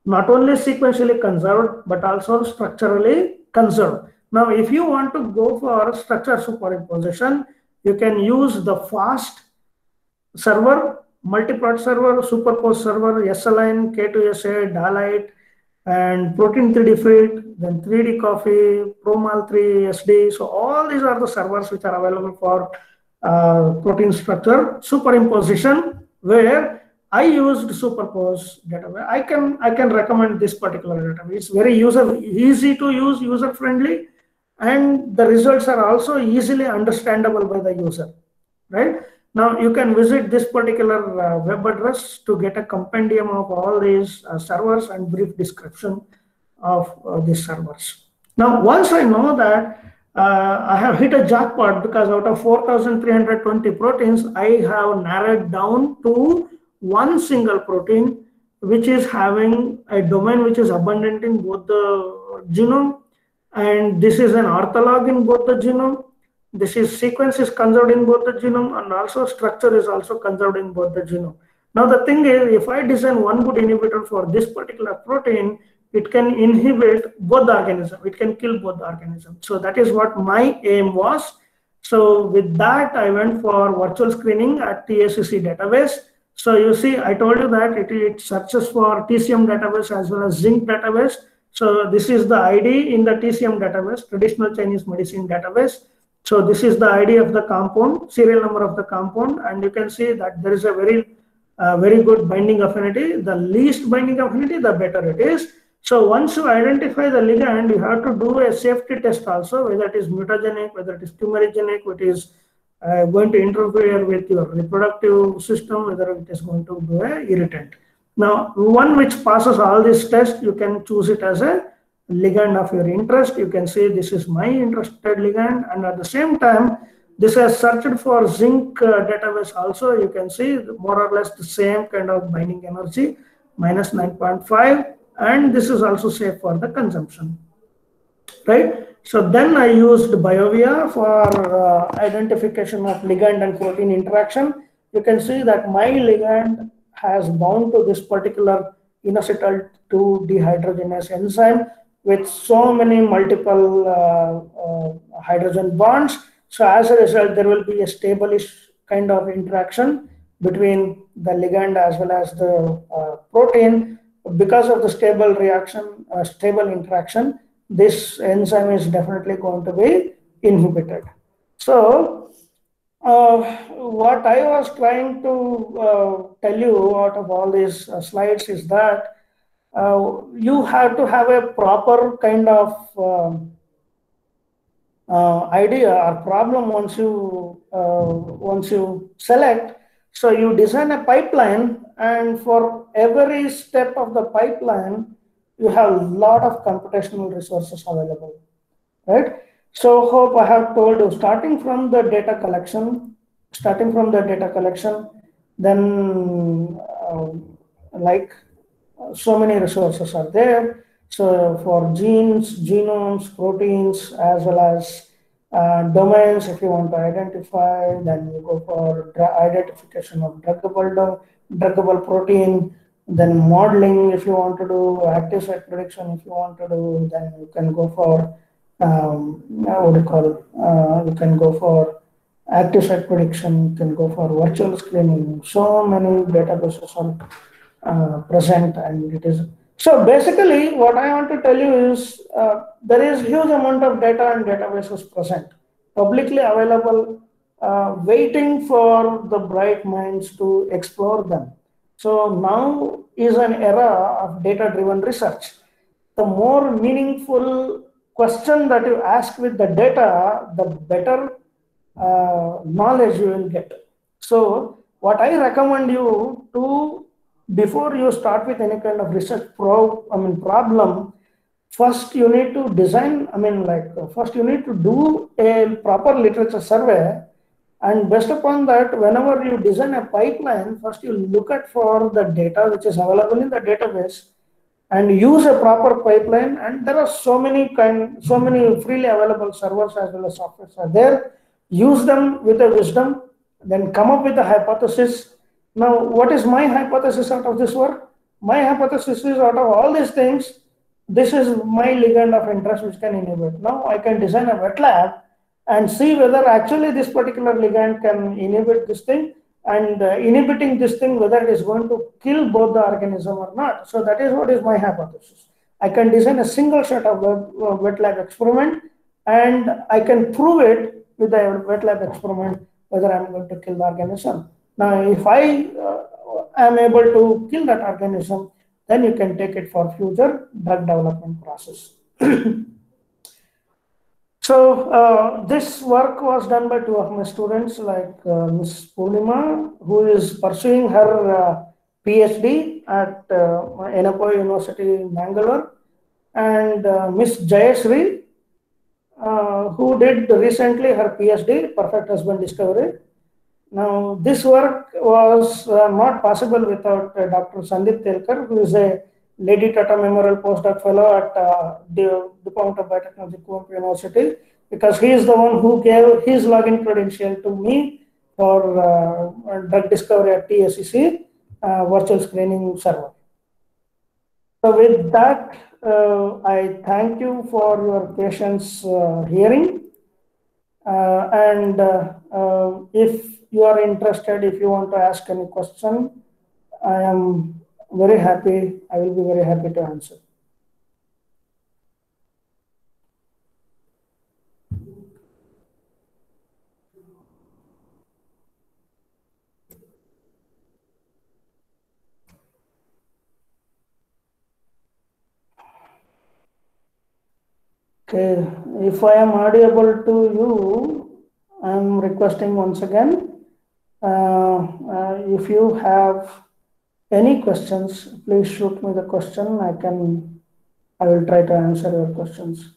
not only sequentially conserved but also structurally conserved. Now, if you want to go for structure superimposition, you can use the fast server, multi-prot server, superpose server, S-align, K2SA, Dalite, and protein 3D fit, then 3D coffee, Promal 3 SD. So all these are the servers which are available for protein structure superimposition, where I used superpose database. I can recommend this particular database. It's very easy to use, user friendly, and the results are also easily understandable by the user, right? Now you can visit this particular web address to get a compendium of all these servers and brief description of these servers. Now, once I know that I have hit a jackpot, because out of 4,320 proteins, I have narrowed down to one single protein, which is having a domain which is abundant in both the genome, and this is an ortholog in both the genome. This is sequence is conserved in both the genome, and also structure is also conserved in both the genome. Now the thing is, if I design one good inhibitor for this particular protein, it can inhibit both the organism. It can kill both the organism. So that is what my aim was. So with that, I went for virtual screening at TACC database. So you see, I told you that it searches for TCM database as well as zinc database. So this is the ID in the TCM database, traditional Chinese medicine database. So this is the ID of the compound, serial number of the compound, and you can see that there is a very good binding affinity. The least binding affinity, the better it is. So once you identify the ligand, you have to do a safety test also, whether it is mutagenic, whether it is tumorigenic, which is going to interfere with your reproductive system, whether it is going to be an irritant. Now, one which passes all these tests, you can choose it as a ligand of your interest. You can say this is my interested ligand, and at the same time, this has searched for zinc database also. You can see more or less the same kind of binding energy, minus 9.5, and this is also safe for the consumption, right? So then I used BioVia for identification of ligand and protein interaction. You can see that my ligand has bound to this particular inositol 2 dehydrogenase enzyme with so many multiple hydrogen bonds. So as a result, there will be a stable-ish kind of interaction between the ligand as well as the protein. Because of the stable reaction, stable interaction, this enzyme is definitely going to be inhibited. So what I was trying to tell you out of all these slides is that you have to have a proper kind of idea or problem once you select. So you design a pipeline, and for every step of the pipeline, you have a lot of computational resources available, right? So hope I have told you, starting from the data collection, then so many resources are there. So for genes, genomes, proteins, as well as domains, if you want to identify, then you go for identification of druggable protein, then modeling if you want to do, active site prediction if you want to do, then you can go for you can go for active site prediction, you can go for virtual screening. So many databases are present, and it is. So basically, what I want to tell you is there is huge amount of data and databases present, publicly available, waiting for the bright minds to explore them. So now is an era of data-driven research. The more meaningful question that you ask with the data, the better knowledge you will get. So what I recommend you to, before you start with any kind of research problem, first you need to design, first you need to do a proper literature survey And based upon that, whenever you design a pipeline, first you look at for the data which is available in the database and use a proper pipeline. And there are so many freely available servers as well as software are there. Use them with a wisdom, then come up with a hypothesis. Now, what is my hypothesis out of this work? My hypothesis is out of all these things, this is my ligand of interest which can inhibit. Now I can design a wet lab and see whether actually this particular ligand can inhibit this thing, and inhibiting this thing, whether it is going to kill both the organism or not. So that is what is my hypothesis. I can design a single set of wet lab experiment, and I can prove it with the wet lab experiment whether I'm going to kill the organism. Now, if I am able to kill that organism, then you can take it for future drug development process. So this work was done by two of my students, like Ms. Purnima, who is pursuing her PhD at Ennapoya University in Bangalore, and Ms. Jayashree, who did recently her PhD, Perfect Husband Discovery. Now, this work was not possible without Dr. Sandeep Telkar, who is a Lady Tata Memorial Postdoc Fellow at the Department of Biotechnology, Kuvempu University, because he is the one who gave his login credential to me for drug discovery at TSCC virtual screening server. So with that, I thank you for your patience hearing. And if you are interested, if you want to ask any question, I am very happy. I will be very happy to answer. Okay, if I am audible to you, I am requesting once again, if you have any questions, please shoot me the question. I will try to answer your questions.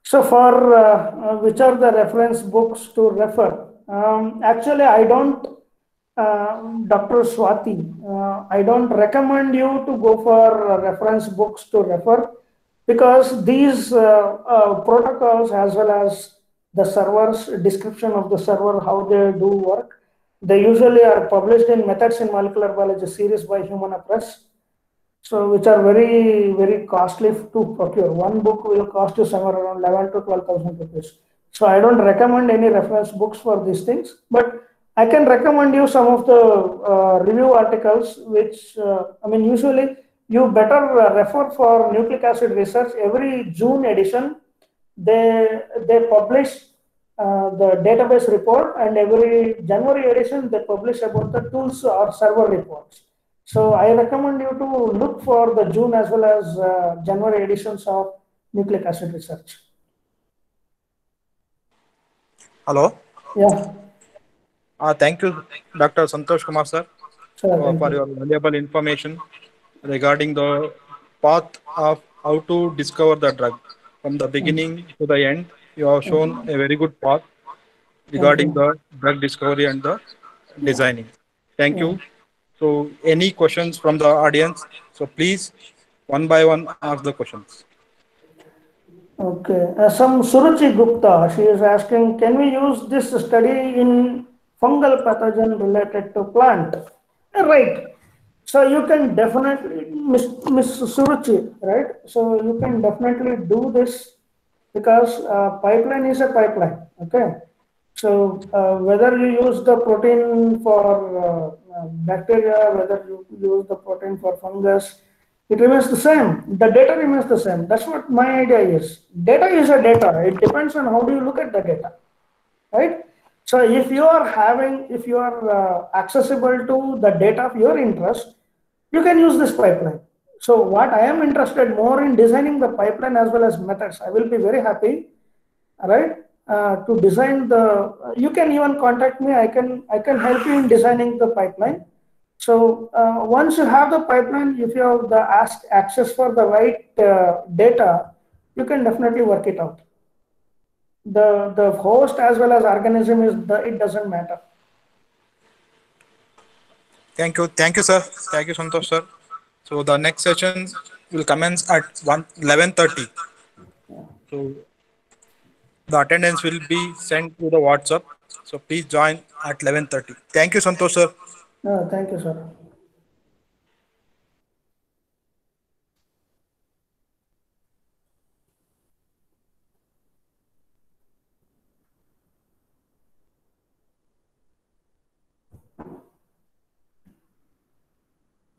So for which are the reference books to refer? Actually, I don't, Dr. Swati, I don't recommend you to go for reference books to refer, because these protocols, as well as the server's description of the server, how they do work, they usually are published in Methods in Molecular Biology series by Humana Press. So which are very, very costly to procure. One book will cost you somewhere around 11 to 12,000 rupees. So I don't recommend any reference books for these things, but I can recommend you some of the review articles, which, usually you better refer for nucleic acid research. Every June edition, they publish the database report, and every January edition, they publish about the tools or server reports. So I recommend you to look for the June as well as January editions of nucleic acid research. Hello. Yeah. Thank you, Dr. Santosh Kumar sir, Sure, for your valuable information regarding the path of how to discover the drug. From the beginning to the end, you have shown a very good path regarding the drug discovery and the designing. Thank you. So any questions from the audience? So please, one by one, ask the questions. Okay. Some Suruchi Gupta, she is asking, can we use this study in fungal pathogen related to plant? Right. So you can definitely, Miss Suruchi, right? So you can definitely do this, because pipeline is a pipeline. Okay. So whether you use the protein for bacteria, whether you use the protein for fungus, it remains the same. The data remains the same. That's what my idea is. Data is a data. It depends on how do you look at the data, right? So if you are accessible to the data of your interest, you can use this pipeline. So what I am interested more in designing the pipeline as well as methods. I will be very happy, all right, to design the. You can even contact me. I can help you in designing the pipeline. So once you have the pipeline, if you have the access for the right data, you can definitely work it out. the host as well as organism is it doesn't matter. Thank you, sir. Thank you, Santosh, sir. So the next session will commence at 11:30. So the attendance will be sent to the WhatsApp. So please join at 11:30. Thank you, Santosh, sir. Thank you, sir.